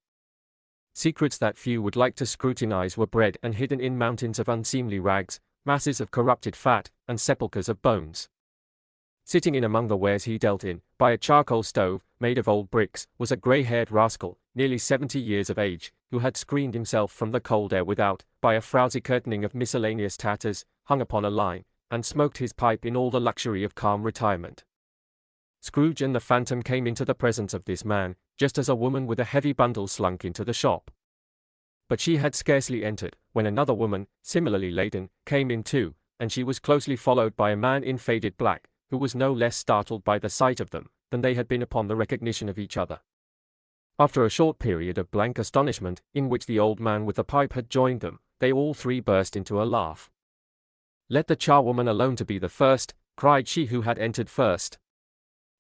Secrets that few would like to scrutinize were bred and hidden in mountains of unseemly rags, masses of corrupted fat, and sepulchres of bones. Sitting in among the wares he dealt in, by a charcoal stove, made of old bricks, was a grey-haired rascal, nearly 70 years of age, who had screened himself from the cold air without, by a frowsy curtaining of miscellaneous tatters, hung upon a line, and smoked his pipe in all the luxury of calm retirement. Scrooge and the phantom came into the presence of this man, just as a woman with a heavy bundle slunk into the shop. But she had scarcely entered, when another woman, similarly laden, came in too, and she was closely followed by a man in faded black, who was no less startled by the sight of them, than they had been upon the recognition of each other. After a short period of blank astonishment, in which the old man with the pipe had joined them, they all three burst into a laugh. "Let the charwoman alone to be the first," cried she who had entered first.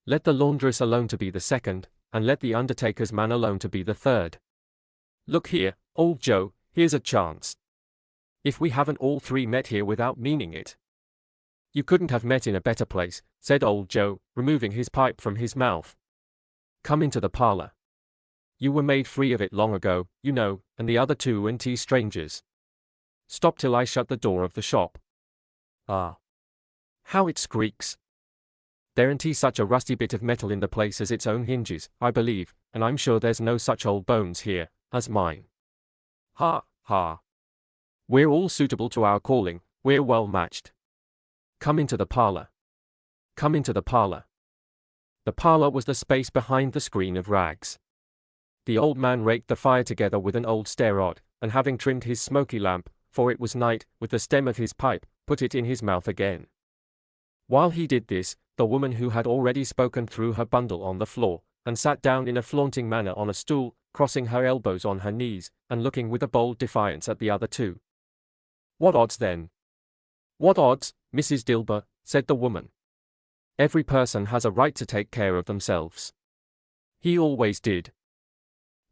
"Let the laundress alone to be the second, and let the undertaker's man alone to be the third. Look here, old Joe, here's a chance. If we haven't all three met here without meaning it." "You couldn't have met in a better place," said old Joe, removing his pipe from his mouth. "Come into the parlor. You were made free of it long ago, you know, and the other two and tea strangers. Stop till I shut the door of the shop. Ah! How it squeaks! There ain't such a rusty bit of metal in the place as its own hinges, I believe, and I'm sure there's no such old bones here as mine. Ha, ha! We're all suitable to our calling, we're well matched. Come into the parlor. Come into the parlor." The parlor was the space behind the screen of rags. The old man raked the fire together with an old stair rod, and having trimmed his smoky lamp, for it was night, with the stem of his pipe, put it in his mouth again. While he did this, the woman who had already spoken threw her bundle on the floor, and sat down in a flaunting manner on a stool, crossing her elbows on her knees, and looking with a bold defiance at the other two. "What odds then?" "What odds, Mrs. Dilber?" said the woman. "Every person has a right to take care of themselves. He always did."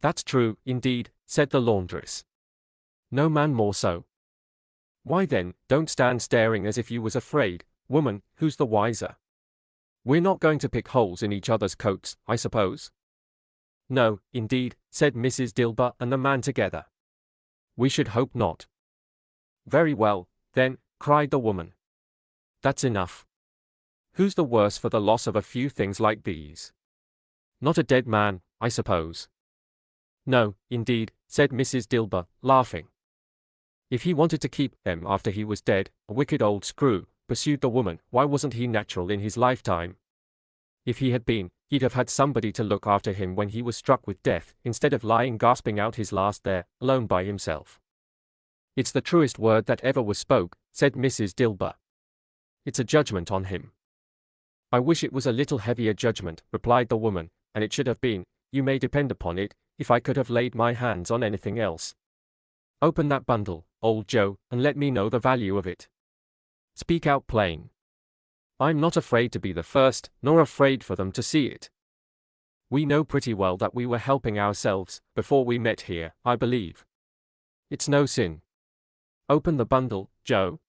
"That's true, indeed," said the laundress. "No man more so." "Why then, don't stand staring as if you was afraid, woman, who's the wiser? We're not going to pick holes in each other's coats, I suppose?" "No, indeed," said Mrs. Dilber and the man together. "We should hope not." "Very well, then," cried the woman. "That's enough. Who's the worse for the loss of a few things like these? Not a dead man, I suppose?" "No, indeed," said Mrs. Dilber, laughing. "If he wanted to keep them after he was dead, a wicked old screw," pursued the woman, "why wasn't he natural in his lifetime? If he had been, he'd have had somebody to look after him when he was struck with death, instead of lying gasping out his last there, alone by himself." "It's the truest word that ever was spoke," said Mrs. Dilber. "It's a judgment on him." "I wish it was a little heavier judgment," replied the woman, "and it should have been, you may depend upon it, if I could have laid my hands on anything else. Open that bundle, old Joe, and let me know the value of it. Speak out plain. I'm not afraid to be the first, nor afraid for them to see it. We know pretty well that we were helping ourselves before we met here, I believe. It's no sin. Open the bundle, Joe.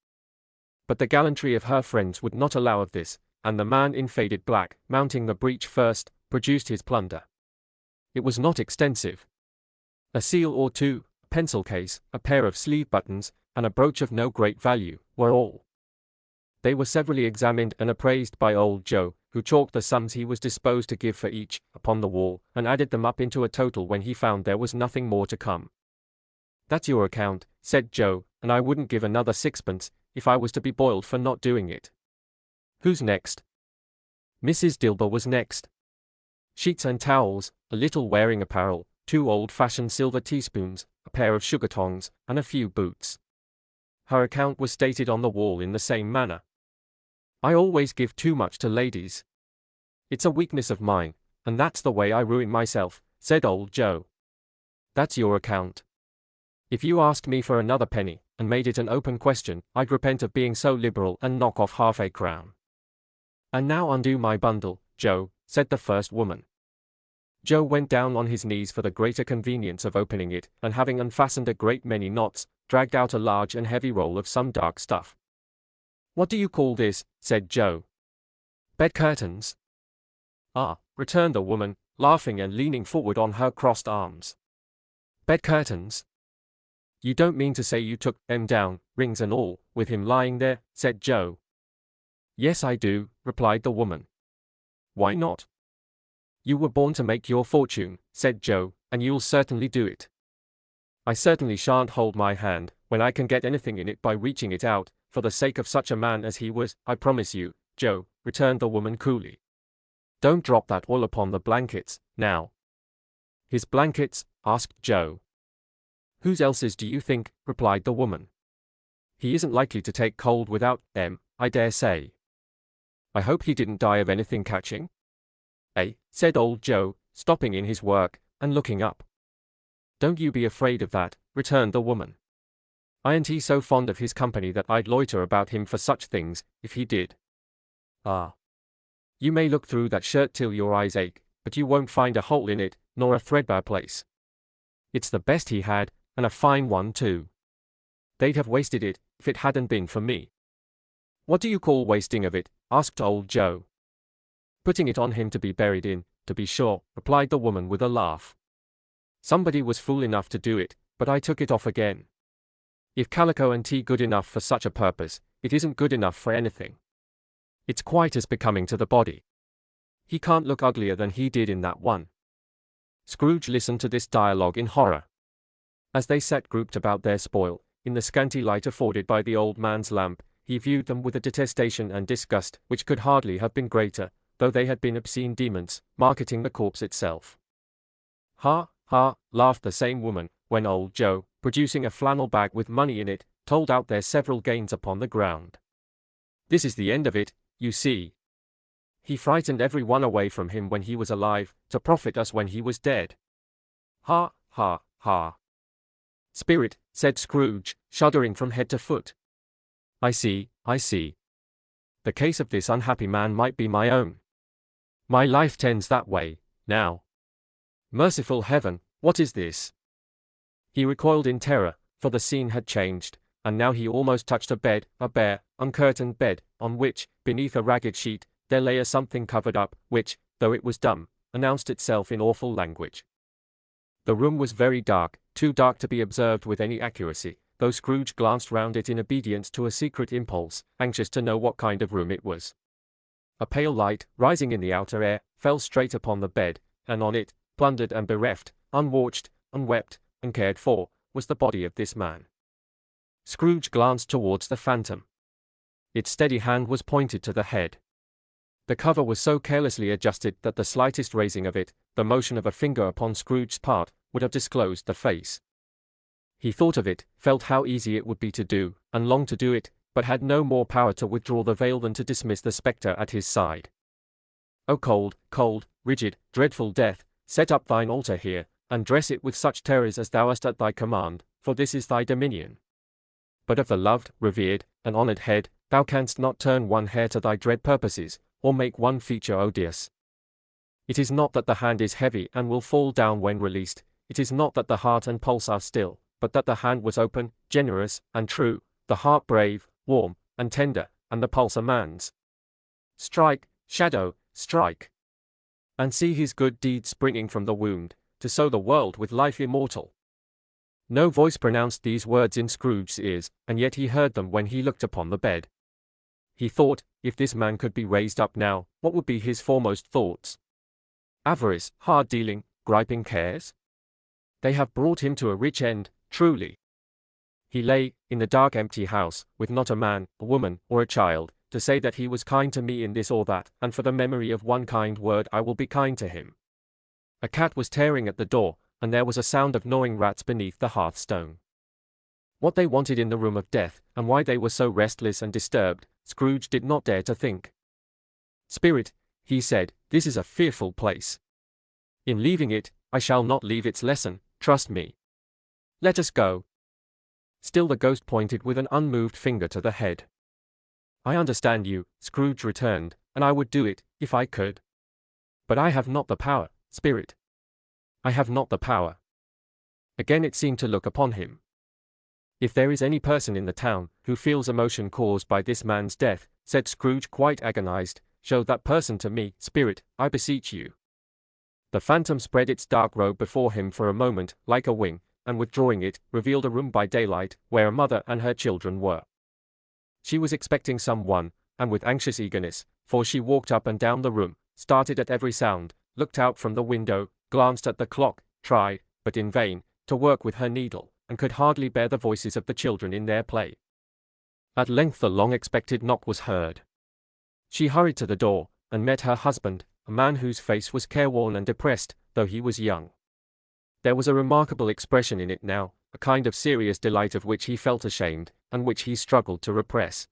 But the gallantry of her friends would not allow of this, and the man in faded black, mounting the breach first, produced his plunder. It was not extensive. A seal or two, a pencil case, a pair of sleeve buttons, and a brooch of no great value, were all. They were severally examined and appraised by old Joe, who chalked the sums he was disposed to give for each, upon the wall, and added them up into a total when he found there was nothing more to come. That's your account, said Joe, and I wouldn't give another sixpence, if I was to be boiled for not doing it. Who's next? Mrs. Dilber was next. Sheets and towels, a little wearing apparel, 2 old-fashioned silver teaspoons, a pair of sugar tongs, and a few boots. Her account was stated on the wall in the same manner. I always give too much to ladies. It's a weakness of mine, and that's the way I ruin myself, said old Joe. That's your account. If you asked me for another penny, and made it an open question, I'd repent of being so liberal and knock off half a crown. And now undo my bundle, Joe, said the first woman. Joe went down on his knees for the greater convenience of opening it, and having unfastened a great many knots, dragged out a large and heavy roll of some dark stuff. What do you call this? Said Joe. Bed curtains. Ah, returned the woman, laughing and leaning forward on her crossed arms. Bed curtains? You don't mean to say you took them down, rings and all, with him lying there, said Joe. Yes, I do, replied the woman. Why not? You were born to make your fortune, said Joe, and you'll certainly do it. I certainly shan't hold my hand, when I can get anything in it by reaching it out, for the sake of such a man as he was, I promise you, Joe, returned the woman coolly. Don't drop that all upon the blankets, now. His blankets? Asked Joe. Whose else's do you think? Replied the woman. He isn't likely to take cold without them, I dare say. I hope he didn't die of anything catching? Eh? Said old Joe, stopping in his work, and looking up. Don't you be afraid of that, returned the woman. Ain't he so fond of his company that I'd loiter about him for such things, if he did? Ah. You may look through that shirt till your eyes ache, but you won't find a hole in it, nor a threadbare place. It's the best he had, and a fine one too. They'd have wasted it, if it hadn't been for me. What do you call wasting of it? Asked old Joe. Putting it on him to be buried in, to be sure, replied the woman with a laugh. Somebody was fool enough to do it, but I took it off again. If calico and tea good enough for such a purpose, it isn't good enough for anything. It's quite as becoming to the body. He can't look uglier than he did in that one. Scrooge listened to this dialogue in horror. As they sat grouped about their spoil, in the scanty light afforded by the old man's lamp, he viewed them with a detestation and disgust which could hardly have been greater, though they had been obscene demons, marketing the corpse itself. Ha, ha, laughed the same woman, when old Joe, producing a flannel bag with money in it, told out their several gains upon the ground. This is the end of it, you see. He frightened every one away from him when he was alive, to profit us when he was dead. Ha, ha, ha. Spirit, said Scrooge, shuddering from head to foot. I see, I see. The case of this unhappy man might be my own. My life tends that way, now. Merciful heaven, what is this? He recoiled in terror, for the scene had changed, and now he almost touched a bed, a bare, uncurtained bed, on which, beneath a ragged sheet, there lay a something covered up, which, though it was dumb, announced itself in awful language. The room was very dark, too dark to be observed with any accuracy, though Scrooge glanced round it in obedience to a secret impulse, anxious to know what kind of room it was. A pale light, rising in the outer air, fell straight upon the bed, and on it, plundered and bereft, unwatched, unwept, uncared for, was the body of this man. Scrooge glanced towards the phantom. Its steady hand was pointed to the head. The cover was so carelessly adjusted that the slightest raising of it, the motion of a finger upon Scrooge's part, would have disclosed the face. He thought of it, felt how easy it would be to do, and longed to do it, but had no more power to withdraw the veil than to dismiss the spectre at his side. O cold, cold, rigid, dreadful death, set up thine altar here, and dress it with such terrors as thou hast at thy command, for this is thy dominion. But of the loved, revered, and honoured head, thou canst not turn one hair to thy dread purposes, or make one feature odious. It is not that the hand is heavy and will fall down when released, it is not that the heart and pulse are still, but that the hand was open, generous, and true, the heart brave, warm, and tender, and the pulse a man's. Strike, shadow, strike! And see his good deeds springing from the wound, to sow the world with life immortal. No voice pronounced these words in Scrooge's ears, and yet he heard them when he looked upon the bed. He thought, if this man could be raised up now, what would be his foremost thoughts? Avarice, hard dealing, griping cares? They have brought him to a rich end, truly. He lay, in the dark empty house, with not a man, a woman, or a child, to say that he was kind to me in this or that, and for the memory of one kind word I will be kind to him. A cat was tearing at the door, and there was a sound of gnawing rats beneath the hearthstone. What they wanted in the room of death, and why they were so restless and disturbed, Scrooge did not dare to think. Spirit, he said, this is a fearful place. In leaving it, I shall not leave its lesson, trust me. Let us go. Still the ghost pointed with an unmoved finger to the head. I understand you, Scrooge returned, and I would do it, if I could. But I have not the power, Spirit. I have not the power. Again it seemed to look upon him. If there is any person in the town who feels emotion caused by this man's death, said Scrooge quite agonized, show that person to me, Spirit, I beseech you. The phantom spread its dark robe before him for a moment, like a wing, and withdrawing it, revealed a room by daylight, where a mother and her children were. She was expecting someone, and with anxious eagerness, for she walked up and down the room, started at every sound, looked out from the window, glanced at the clock, tried, but in vain, to work with her needle, and could hardly bear the voices of the children in their play. At length the long-expected knock was heard. She hurried to the door, and met her husband, a man whose face was careworn and depressed, though he was young. There was a remarkable expression in it now, a kind of serious delight of which he felt ashamed, and which he struggled to repress.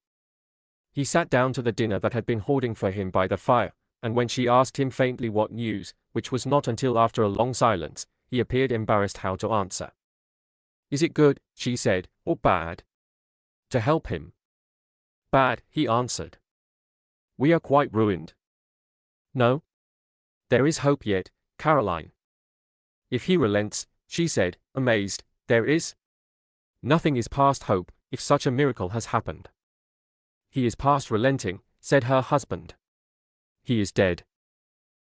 He sat down to the dinner that had been hoarding for him by the fire, and when she asked him faintly what news, which was not until after a long silence, he appeared embarrassed how to answer. Is it good, she said, or bad? To help him. Bad, he answered. We are quite ruined. No? There is hope yet, Caroline. If he relents, she said, amazed, there is? Nothing is past hope, if such a miracle has happened. He is past relenting, said her husband. He is dead.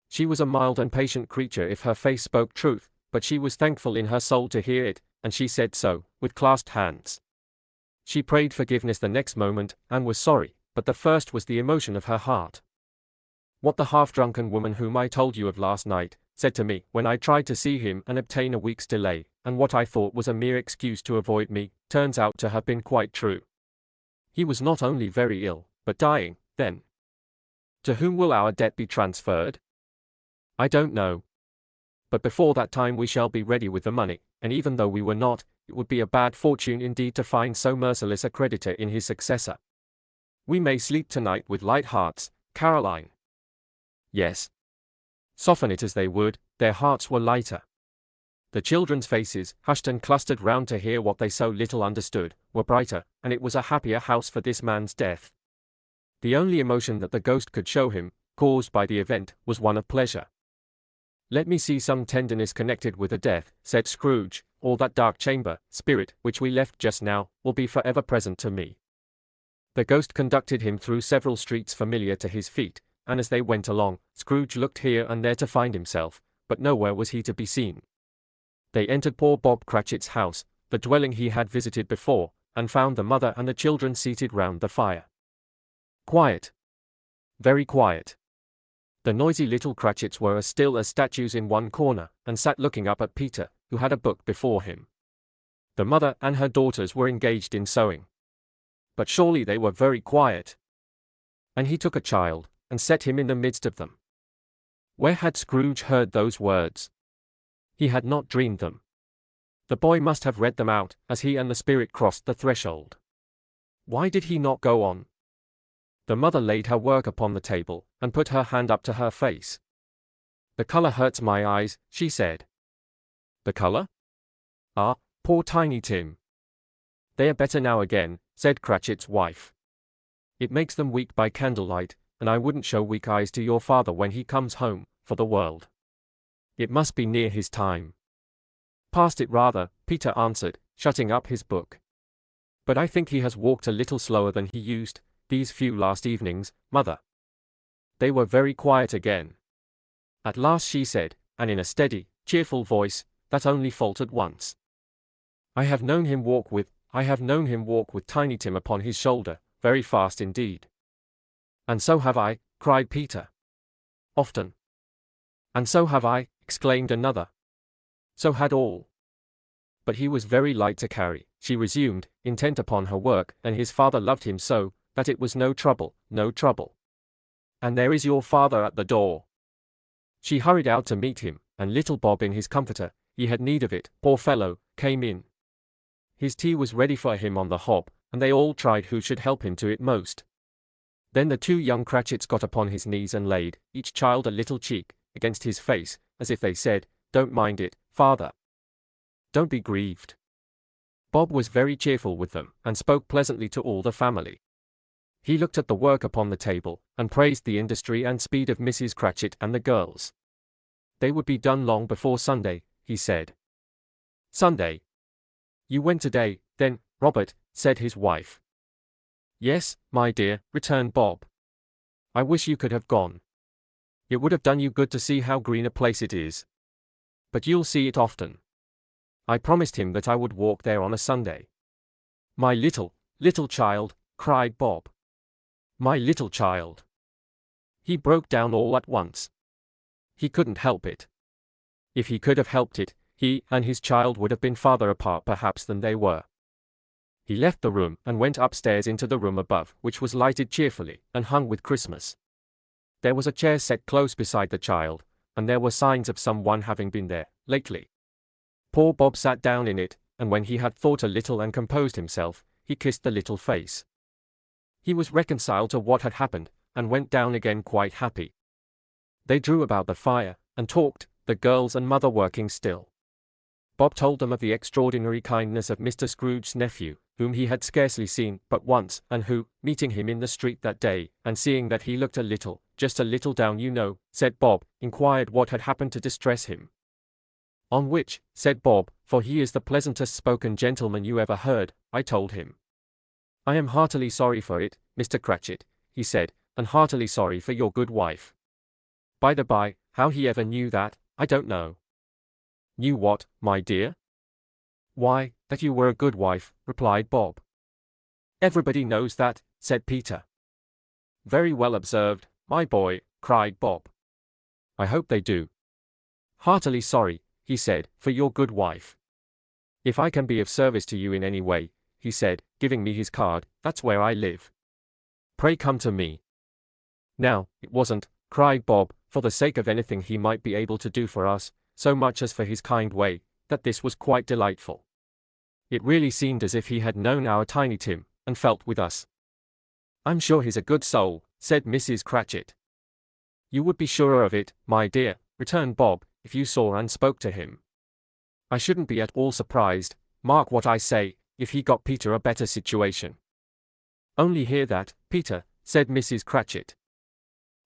She was a mild and patient creature if her face spoke truth, but she was thankful in her soul to hear it, and she said so, with clasped hands. She prayed forgiveness the next moment, and was sorry, but the first was the emotion of her heart. What the half-drunken woman whom I told you of last night, said to me, when I tried to see him and obtain a week's delay, and what I thought was a mere excuse to avoid me, turns out to have been quite true. He was not only very ill, but dying, then. To whom will our debt be transferred? I don't know. But before that time we shall be ready with the money, and even though we were not, it would be a bad fortune indeed to find so merciless a creditor in his successor. We may sleep tonight with light hearts, Caroline. Yes. Soften it as they would, their hearts were lighter. The children's faces, hushed and clustered round to hear what they so little understood, were brighter, and it was a happier house for this man's death. The only emotion that the ghost could show him, caused by the event, was one of pleasure. Let me see some tenderness connected with the death, said Scrooge, or that dark chamber, Spirit, which we left just now, will be forever present to me. The ghost conducted him through several streets familiar to his feet, and as they went along, Scrooge looked here and there to find himself, but nowhere was he to be seen. They entered poor Bob Cratchit's house, the dwelling he had visited before, and found the mother and the children seated round the fire. Quiet. Very quiet. The noisy little Cratchits were as still as statues in one corner, and sat looking up at Peter, who had a book before him. The mother and her daughters were engaged in sewing. But surely they were very quiet. And he took a child, and set him in the midst of them. Where had Scrooge heard those words? He had not dreamed them. The boy must have read them out, as he and the Spirit crossed the threshold. Why did he not go on? The mother laid her work upon the table, and put her hand up to her face. The color hurts my eyes, she said. The color? Ah, poor Tiny Tim. They are better now again, said Cratchit's wife. It makes them weak by candlelight, and I wouldn't show weak eyes to your father when he comes home, for the world. It must be near his time. Past it rather, Peter answered, shutting up his book. But I think he has walked a little slower than he used, these few last evenings, mother. They were very quiet again. At last she said, and in a steady, cheerful voice, that only faltered once. I have known him walk with Tiny Tim upon his shoulder, very fast indeed. And so have I, cried Peter. Often. And so have I, exclaimed another. So had all. But he was very light to carry, she resumed, intent upon her work, and his father loved him so, that it was no trouble, no trouble. And there is your father at the door. She hurried out to meet him, and little Bob in his comforter, he had need of it, poor fellow, came in. His tea was ready for him on the hob, and they all tried who should help him to it most. Then the two young Cratchits got upon his knees and laid, each child a little cheek, against his face, as if they said, Don't mind it, father. Don't be grieved. Bob was very cheerful with them, and spoke pleasantly to all the family. He looked at the work upon the table, and praised the industry and speed of Mrs. Cratchit and the girls. They would be done long before Sunday, he said. Sunday. You went today, then, Robert, said his wife. Yes, my dear, returned Bob. I wish you could have gone. It would have done you good to see how green a place it is. But you'll see it often. I promised him that I would walk there on a Sunday. My little child, cried Bob. My little child. He broke down all at once. He couldn't help it. If he could have helped it, he and his child would have been farther apart perhaps than they were. He left the room and went upstairs into the room above, which was lighted cheerfully and hung with Christmas. There was a chair set close beside the child, and there were signs of some one having been there lately. Poor Bob sat down in it, and when he had thought a little and composed himself, he kissed the little face. He was reconciled to what had happened, and went down again quite happy. They drew about the fire, and talked, the girls and mother working still. Bob told them of the extraordinary kindness of Mr. Scrooge's nephew, whom he had scarcely seen but once, and who, meeting him in the street that day, and seeing that he looked a little, just a little down, you know, said Bob, inquired what had happened to distress him. On which, said Bob, for he is the pleasantest spoken gentleman you ever heard, I told him. I am heartily sorry for it, Mr. Cratchit, he said, and heartily sorry for your good wife. By the by, how he ever knew that, I don't know. Knew what, my dear? Why, that you were a good wife, replied Bob. Everybody knows that, said Peter. Very well observed, my boy, cried Bob. I hope they do. Heartily sorry, he said, for your good wife. If I can be of service to you in any way, he said, giving me his card, that's where I live. Pray come to me. Now, it wasn't, cried Bob, for the sake of anything he might be able to do for us, so much as for his kind way, that this was quite delightful. It really seemed as if he had known our Tiny Tim, and felt with us. I'm sure he's a good soul, said Mrs. Cratchit. You would be surer of it, my dear, returned Bob, if you saw and spoke to him. I shouldn't be at all surprised, mark what I say, if he got Peter a better situation. Only hear that, Peter, said Mrs. Cratchit.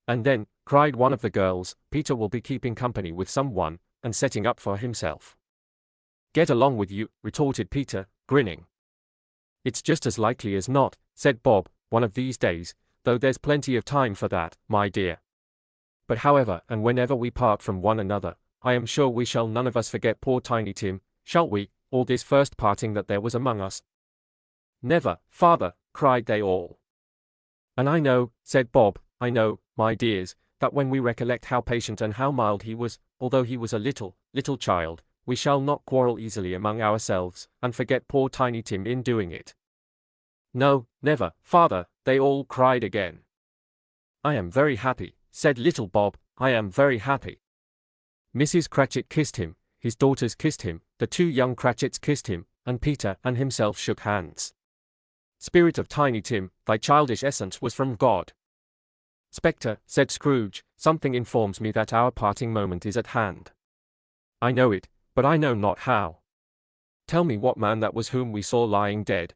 And then, cried one of the girls, Peter will be keeping company with some one, and setting up for himself. Get along with you, retorted Peter, grinning. It's just as likely as not, said Bob, one of these days, though there's plenty of time for that, my dear. But however and whenever we part from one another, I am sure we shall none of us forget poor Tiny Tim, shall we, or this first parting that there was among us? Never, father, cried they all. And I know, said Bob, I know, my dears, that when we recollect how patient and how mild he was, although he was a little child, we shall not quarrel easily among ourselves, and forget poor Tiny Tim in doing it. No, never, father, they all cried again. I am very happy, said little Bob, I am very happy. Mrs. Cratchit kissed him, his daughters kissed him, the two young Cratchits kissed him, and Peter and himself shook hands. Spirit of Tiny Tim, thy childish essence was from God. Spectre, said Scrooge, something informs me that our parting moment is at hand. I know it, but I know not how. Tell me what man that was whom we saw lying dead.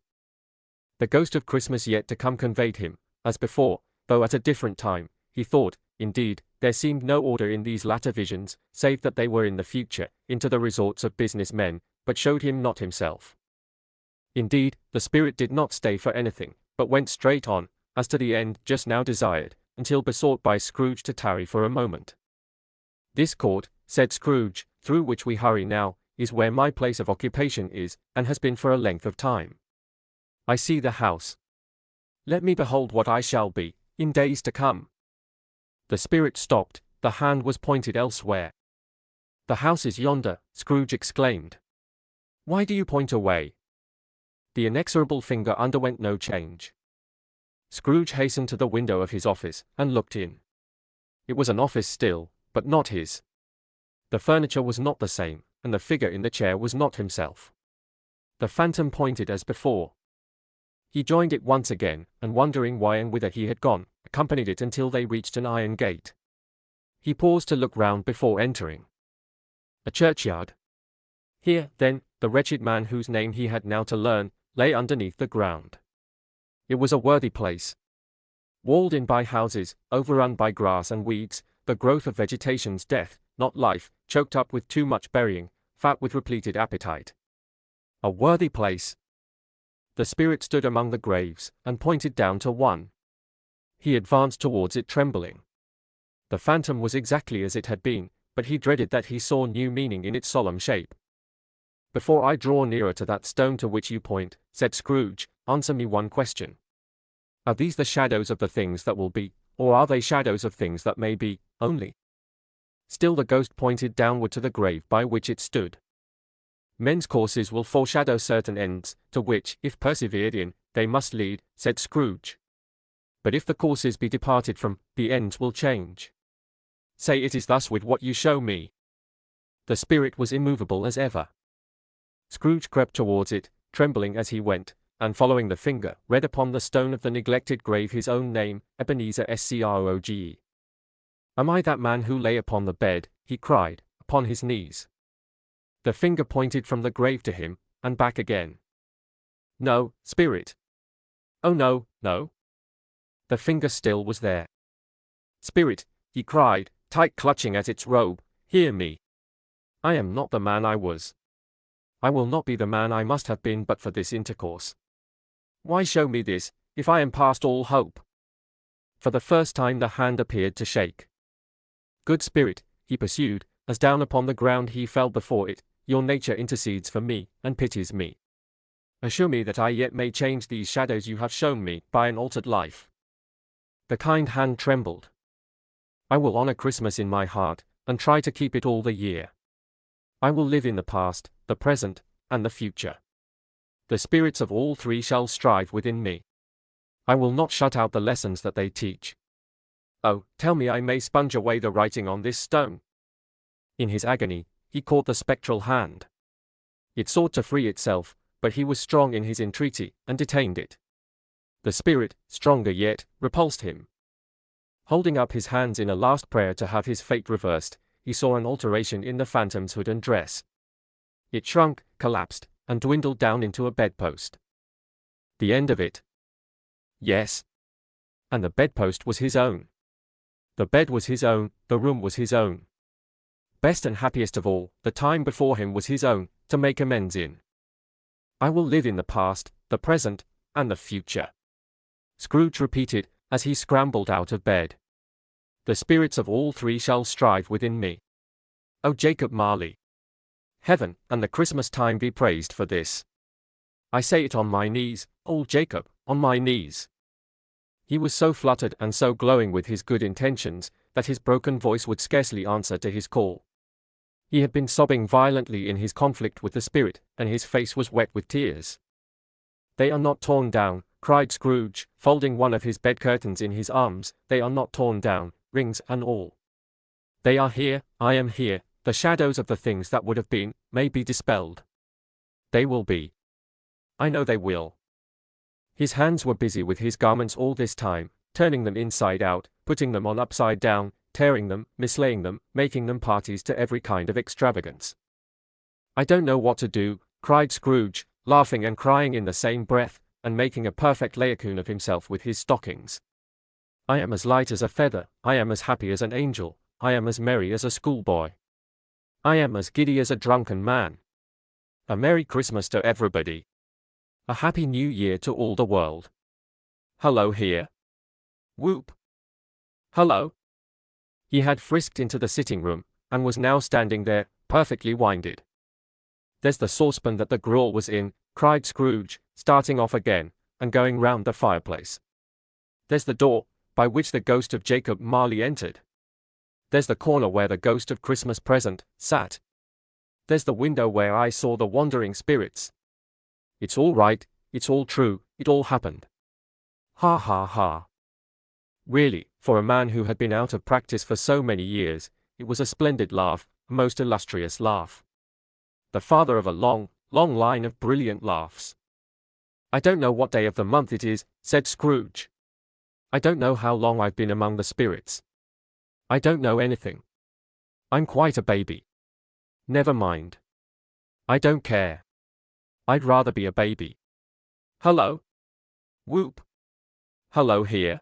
The ghost of Christmas yet to come conveyed him, as before, though at a different time, he thought. Indeed, there seemed no order in these latter visions, save that they were in the future, into the resorts of business men, but showed him not himself. Indeed, the spirit did not stay for anything, but went straight on, as to the end just now desired, until besought by Scrooge to tarry for a moment. This court, said Scrooge, through which we hurry now, is where my place of occupation is, and has been for a length of time. I see the house. Let me behold what I shall be, in days to come. The spirit stopped, the hand was pointed elsewhere. The house is yonder, Scrooge exclaimed. Why do you point away? The inexorable finger underwent no change. Scrooge hastened to the window of his office, and looked in. It was an office still, but not his. The furniture was not the same, and the figure in the chair was not himself. The phantom pointed as before. He joined it once again, and wondering why and whither he had gone, accompanied it until they reached an iron gate. He paused to look round before entering. A churchyard. Here, then, the wretched man whose name he had now to learn, lay underneath the ground. It was a worthy place. Walled in by houses, overrun by grass and weeds, the growth of vegetation's death, not life, choked up with too much burying, fat with repleted appetite. A worthy place. The spirit stood among the graves, and pointed down to one. He advanced towards it trembling. The phantom was exactly as it had been, but he dreaded that he saw new meaning in its solemn shape. Before I draw nearer to that stone to which you point, said Scrooge, answer me one question. Are these the shadows of the things that will be, or are they shadows of things that may be, only? Still the ghost pointed downward to the grave by which it stood. Men's courses will foreshadow certain ends, to which, if persevered in, they must lead, said Scrooge. But if the courses be departed from, the ends will change. Say it is thus with what you show me. The spirit was immovable as ever. Scrooge crept towards it, trembling as he went, and following the finger, read upon the stone of the neglected grave his own name, Ebenezer Scrooge. Am I that man who lay upon the bed, he cried, upon his knees? The finger pointed from the grave to him, and back again. No, spirit. Oh no, no. The finger still was there. Spirit, he cried, tight clutching at its robe, hear me. I am not the man I was. I will not be the man I must have been but for this intercourse. Why show me this, if I am past all hope? For the first time the hand appeared to shake. Good spirit, he pursued, as down upon the ground he fell before it, your nature intercedes for me, and pities me. Assure me that I yet may change these shadows you have shown me, by an altered life. The kind hand trembled. I will honor Christmas in my heart, and try to keep it all the year. I will live in the past, the present, and the future. The spirits of all three shall strive within me. I will not shut out the lessons that they teach. Oh, tell me I may sponge away the writing on this stone. In his agony, he caught the spectral hand. It sought to free itself, but he was strong in his entreaty, and detained it. The spirit, stronger yet, repulsed him. Holding up his hands in a last prayer to have his fate reversed, he saw an alteration in the phantom's hood and dress. It shrunk, collapsed, and dwindled down into a bedpost. The end of it. Yes. And the bedpost was his own. The bed was his own, the room was his own. Best and happiest of all, the time before him was his own, to make amends in. I will live in the past, the present, and the future. Scrooge repeated, as he scrambled out of bed. The spirits of all three shall strive within me. O Jacob Marley! Heaven and the Christmas time be praised for this. I say it on my knees, old Jacob, on my knees. He was so fluttered and so glowing with his good intentions, that his broken voice would scarcely answer to his call. He had been sobbing violently in his conflict with the spirit, and his face was wet with tears. They are not torn down, cried Scrooge, folding one of his bed curtains in his arms, they are not torn down, rings and all. They are here, I am here, the shadows of the things that would have been, may be dispelled. They will be. I know they will. His hands were busy with his garments all this time, turning them inside out, putting them on upside down, tearing them, mislaying them, making them parties to every kind of extravagance. I don't know what to do, cried Scrooge, laughing and crying in the same breath, and making a perfect laocoon of himself with his stockings. I am as light as a feather, I am as happy as an angel, I am as merry as a schoolboy. I am as giddy as a drunken man. A Merry Christmas to everybody. A Happy New Year to all the world. Hello here. Whoop. Hello. He had frisked into the sitting room, and was now standing there, perfectly winded. There's the saucepan that the gruel was in, cried Scrooge, starting off again, and going round the fireplace. There's the door, by which the ghost of Jacob Marley entered. There's the corner where the ghost of Christmas Present sat. There's the window where I saw the wandering spirits. It's all right, it's all true, it all happened. Ha ha ha. Really, for a man who had been out of practice for so many years, it was a splendid laugh, a most illustrious laugh. The father of a long, long line of brilliant laughs. I don't know what day of the month it is, said Scrooge. I don't know how long I've been among the spirits. I don't know anything. I'm quite a baby. Never mind. I don't care. I'd rather be a baby. Hello. Whoop. Hello here.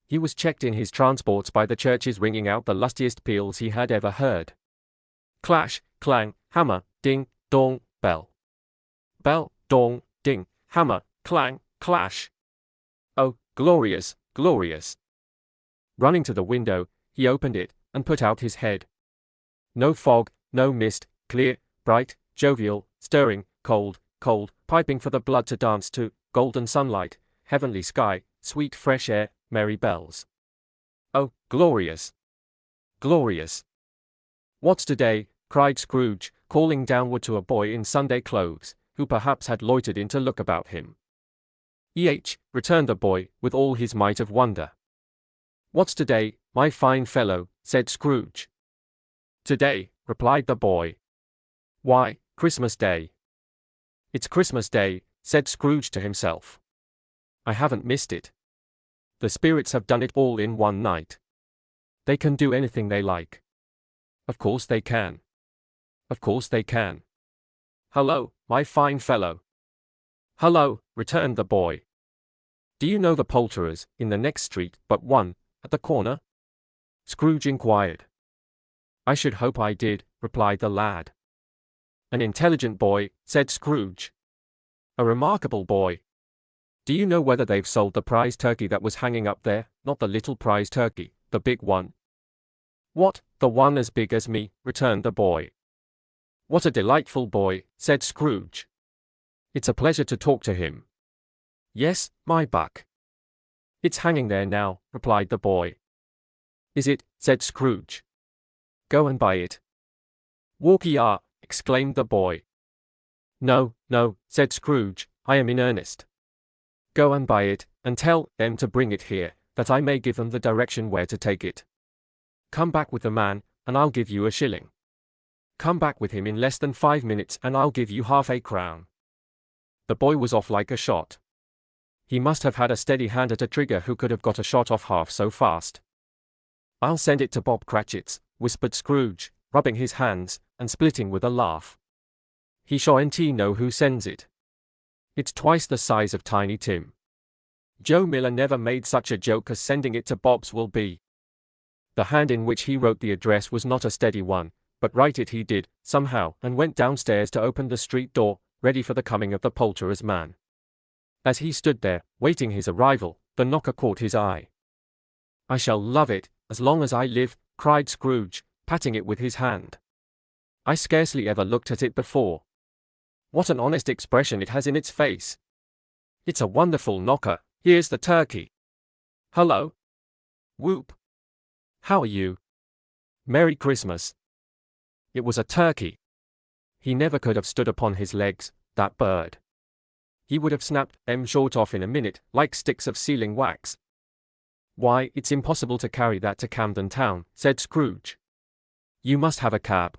He was checked in his transports by the churches ringing out the lustiest peals he had ever heard. Clash, clang, hammer, ding, dong, bell. Bell, dong, ding, hammer, clang, clash. Oh, glorious, glorious. Running to the window, he opened it, and put out his head. No fog, no mist, clear, bright, jovial, stirring, cold, cold, piping for the blood to dance to, golden sunlight, heavenly sky, sweet fresh air, merry bells. Oh, glorious! Glorious! What's today? Cried Scrooge, calling downward to a boy in Sunday clothes, who perhaps had loitered in to look about him. Returned the boy, with all his might of wonder. What's today, my fine fellow? Said Scrooge. Today, replied the boy. Why, Christmas Day. It's Christmas Day, said Scrooge to himself. I haven't missed it. The spirits have done it all in one night. They can do anything they like. Of course they can. Of course they can. Hello, my fine fellow. Hello, returned the boy. Do you know the poulterers, in the next street but one, at the corner? Scrooge inquired. I should hope I did, replied the lad. An intelligent boy, said Scrooge. A remarkable boy. Do you know whether they've sold the prize turkey that was hanging up there? Not the little prize turkey, the big one. What, the one as big as me? Returned the boy. What a delightful boy, said Scrooge. It's a pleasure to talk to him. Yes, my buck. It's hanging there now, replied the boy. Is it? Said Scrooge. Go and buy it. Walk-ye-are, exclaimed the boy. No, no, said Scrooge, I am in earnest. Go and buy it, and tell them to bring it here, that I may give them the direction where to take it. Come back with the man, and I'll give you a shilling. Come back with him in less than 5 minutes, and I'll give you half a crown. The boy was off like a shot. He must have had a steady hand at a trigger who could have got a shot off half so fast. I'll send it to Bob Cratchit's, whispered Scrooge, rubbing his hands, and splitting with a laugh. He shan't know who sends it. It's twice the size of Tiny Tim. Joe Miller never made such a joke as sending it to Bob's will be. The hand in which he wrote the address was not a steady one, but write it he did, somehow, and went downstairs to open the street door, ready for the coming of the poulterer's man. As he stood there, waiting his arrival, the knocker caught his eye. I shall love it, as long as I live, cried Scrooge, patting it with his hand. I scarcely ever looked at it before. What an honest expression it has in its face. It's a wonderful knocker. Here's the turkey. Hello. Whoop. How are you? Merry Christmas. It was a turkey. He never could have stood upon his legs, that bird. He would have snapped them short off in a minute, like sticks of sealing wax. Why, it's impossible to carry that to Camden Town, said Scrooge. You must have a cab.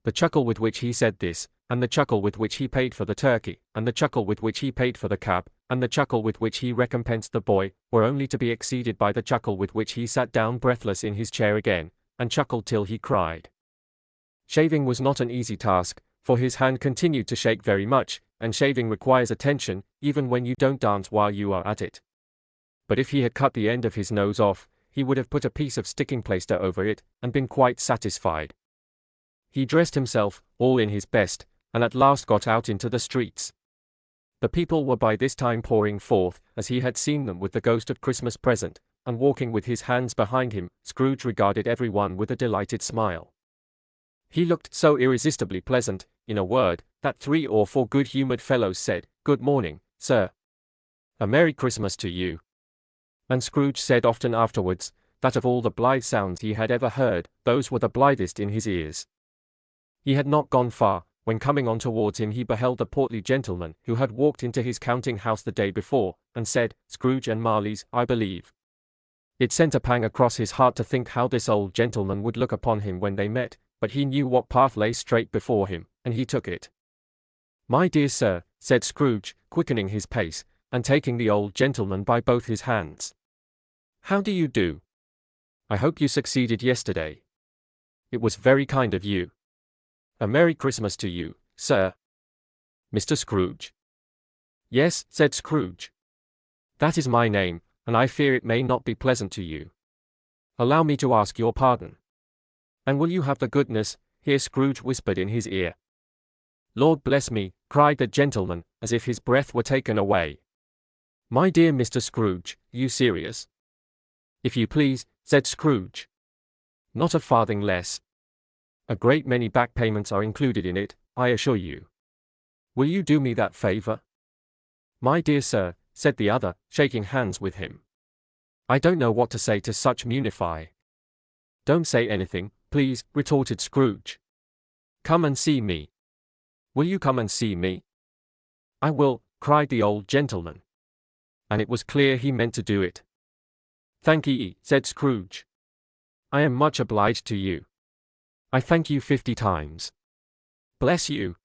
The chuckle with which he said this, and the chuckle with which he paid for the turkey, and the chuckle with which he paid for the cab, and the chuckle with which he recompensed the boy, were only to be exceeded by the chuckle with which he sat down breathless in his chair again, and chuckled till he cried. Shaving was not an easy task, for his hand continued to shake very much, and shaving requires attention, even when you don't dance while you are at it. But if he had cut the end of his nose off, he would have put a piece of sticking plaster over it, and been quite satisfied. He dressed himself, all in his best, and at last got out into the streets. The people were by this time pouring forth, as he had seen them with the ghost of Christmas present, and walking with his hands behind him. Scrooge regarded everyone with a delighted smile. He looked so irresistibly pleasant, in a word, that 3 or 4 good-humoured fellows said, "Good morning, sir. A Merry Christmas to you." And Scrooge said often afterwards, that of all the blithe sounds he had ever heard, those were the blithest in his ears. He had not gone far, when coming on towards him he beheld the portly gentleman who had walked into his counting-house the day before, and said, "Scrooge and Marley's, I believe." It sent a pang across his heart to think how this old gentleman would look upon him when they met, but he knew what path lay straight before him, and he took it. "My dear sir," said Scrooge, quickening his pace, and taking the old gentleman by both his hands. "How do you do? I hope you succeeded yesterday. It was very kind of you. A Merry Christmas to you, sir." "Mr. Scrooge?" "Yes," said Scrooge. "That is my name, and I fear it may not be pleasant to you. Allow me to ask your pardon. And will you have the goodness," here Scrooge whispered in his ear. "Lord bless me," cried the gentleman, as if his breath were taken away. "My dear Mr. Scrooge, you serious?" "If you please," said Scrooge. "Not a farthing less. A great many back payments are included in it, I assure you. Will you do me that favor?" "My dear sir," said the other, shaking hands with him. "I don't know what to say to such munify." "Don't say anything, please," retorted Scrooge. "Come and see me." "Will you come and see me?" "I will," cried the old gentleman. And it was clear he meant to do it. "Thank ye," said Scrooge. "I am much obliged to you. I thank you 50 times. Bless you."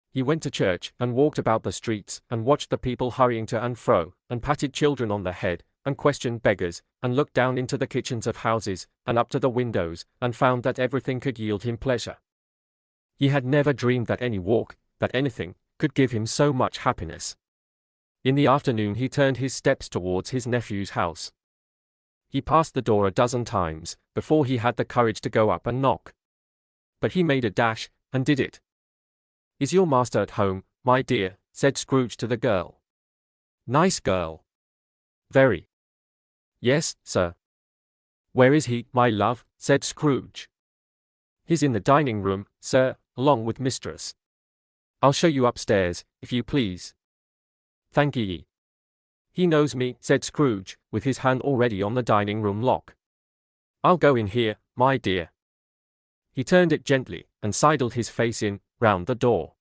He went to church, and walked about the streets, and watched the people hurrying to and fro, and patted children on the head, and questioned beggars, and looked down into the kitchens of houses, and up to the windows, and found that everything could yield him pleasure. He had never dreamed that any walk, that anything, could give him so much happiness. In the afternoon he turned his steps towards his nephew's house. He passed the door a dozen times, before he had the courage to go up and knock. But he made a dash, and did it. "Is your master at home, my dear?" said Scrooge to the girl. "Nice girl." "Very." "Yes, sir." "Where is he, my love?" said Scrooge. "He's in the dining room, sir, along with mistress. I'll show you upstairs, if you please." "Thank ye." "He knows me," said Scrooge, with his hand already on the dining room lock. "I'll go in here, my dear." He turned it gently, and sidled his face in, round the door.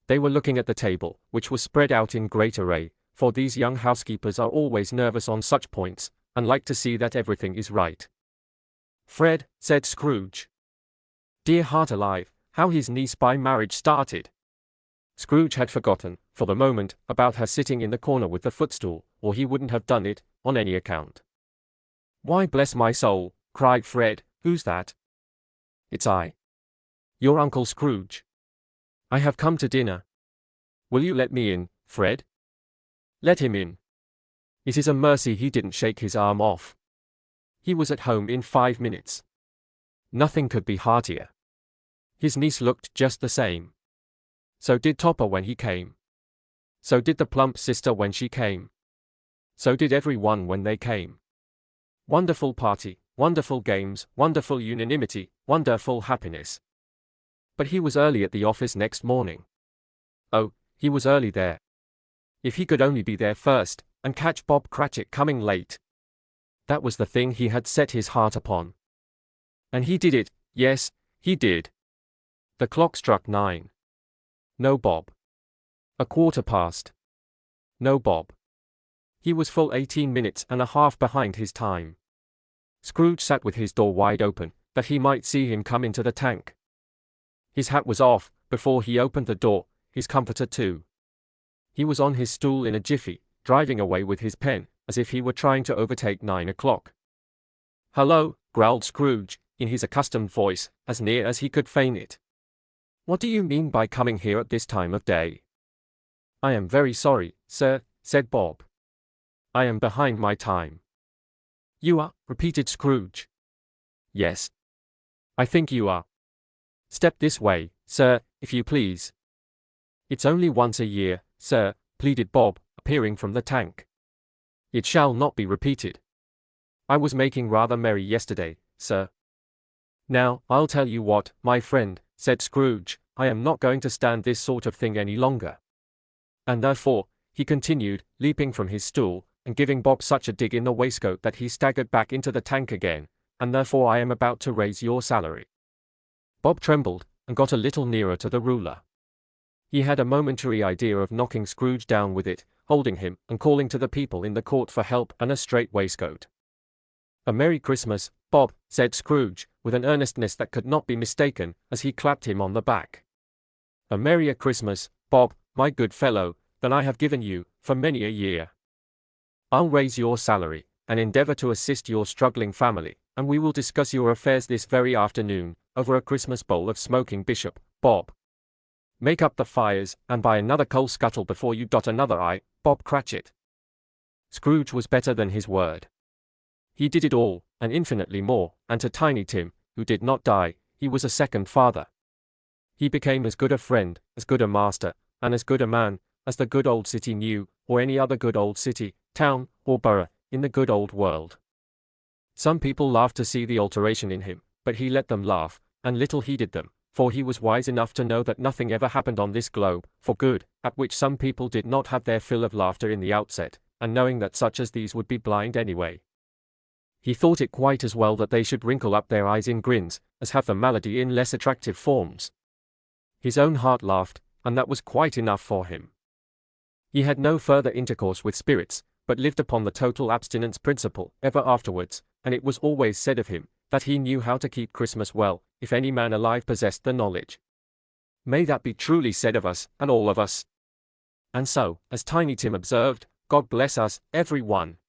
They were looking at the table, which was spread out in great array, for these young housekeepers are always nervous on such points, and like to see that everything is right. "Fred," said Scrooge. Dear heart alive, how his niece by marriage started! Scrooge had forgotten, for the moment, about her sitting in the corner with the footstool, or he wouldn't have done it, on any account. "Why, bless my soul," cried Fred, "who's that?" "It's I. Your Uncle Scrooge. I have come to dinner. Will you let me in, Fred?" "Let him in. It is a mercy he didn't shake his arm off. He was at home in 5 minutes. Nothing could be heartier. His niece looked just the same. So did Topper when he came. So did the plump sister when she came. So did every one when they came. Wonderful party, wonderful games, wonderful unanimity, wonderful happiness. But he was early at the office next morning. Oh, he was early there. If he could only be there first, and catch Bob Cratchit coming late. That was the thing he had set his heart upon. And he did it, yes, he did. The clock struck 9. No Bob. 1/4 past. No Bob. He was full 18 minutes and a half behind his time. Scrooge sat with his door wide open, that he might see him come into the tank. His hat was off, before he opened the door, his comforter too. He was on his stool in a jiffy, driving away with his pen, as if he were trying to overtake 9 o'clock. "Hello," growled Scrooge, in his accustomed voice, as near as he could feign it. "What do you mean by coming here at this time of day?" "I am very sorry, sir," said Bob. "I am behind my time." "You are?" repeated Scrooge. "Yes. I think you are. Step this way, sir, if you please." "It's only once a year, sir," pleaded Bob, appearing from the tank. "It shall not be repeated. I was making rather merry yesterday, sir." "Now, I'll tell you what, my friend," said Scrooge, "I am not going to stand this sort of thing any longer. And therefore," he continued, leaping from his stool, and giving Bob such a dig in the waistcoat that he staggered back into the tank again, "and therefore I am about to raise your salary." Bob trembled, and got a little nearer to the ruler. He had a momentary idea of knocking Scrooge down with it, holding him, and calling to the people in the court for help and a straight waistcoat. "A Merry Christmas, Bob," said Scrooge, with an earnestness that could not be mistaken, as he clapped him on the back. "A merrier Christmas, Bob, my good fellow, than I have given you, for many a year. I'll raise your salary, and endeavor to assist your struggling family, and we will discuss your affairs this very afternoon, over a Christmas bowl of smoking bishop, Bob. Make up the fires, and buy another coal scuttle before you dot another I, Bob Cratchit." Scrooge was better than his word. He did it all, and infinitely more, and to Tiny Tim, who did not die, he was a second father. He became as good a friend, as good a master, and as good a man, as the good old city knew, or any other good old city, town, or borough, in the good old world. Some people laughed to see the alteration in him, but he let them laugh, and little heeded them, for he was wise enough to know that nothing ever happened on this globe, for good, at which some people did not have their fill of laughter in the outset, and knowing that such as these would be blind anyway. He thought it quite as well that they should wrinkle up their eyes in grins, as have the malady in less attractive forms. His own heart laughed, and that was quite enough for him. He had no further intercourse with spirits, but lived upon the total abstinence principle ever afterwards, and it was always said of him, that he knew how to keep Christmas well, if any man alive possessed the knowledge. May that be truly said of us, and all of us. And so, as Tiny Tim observed, God bless us, every one.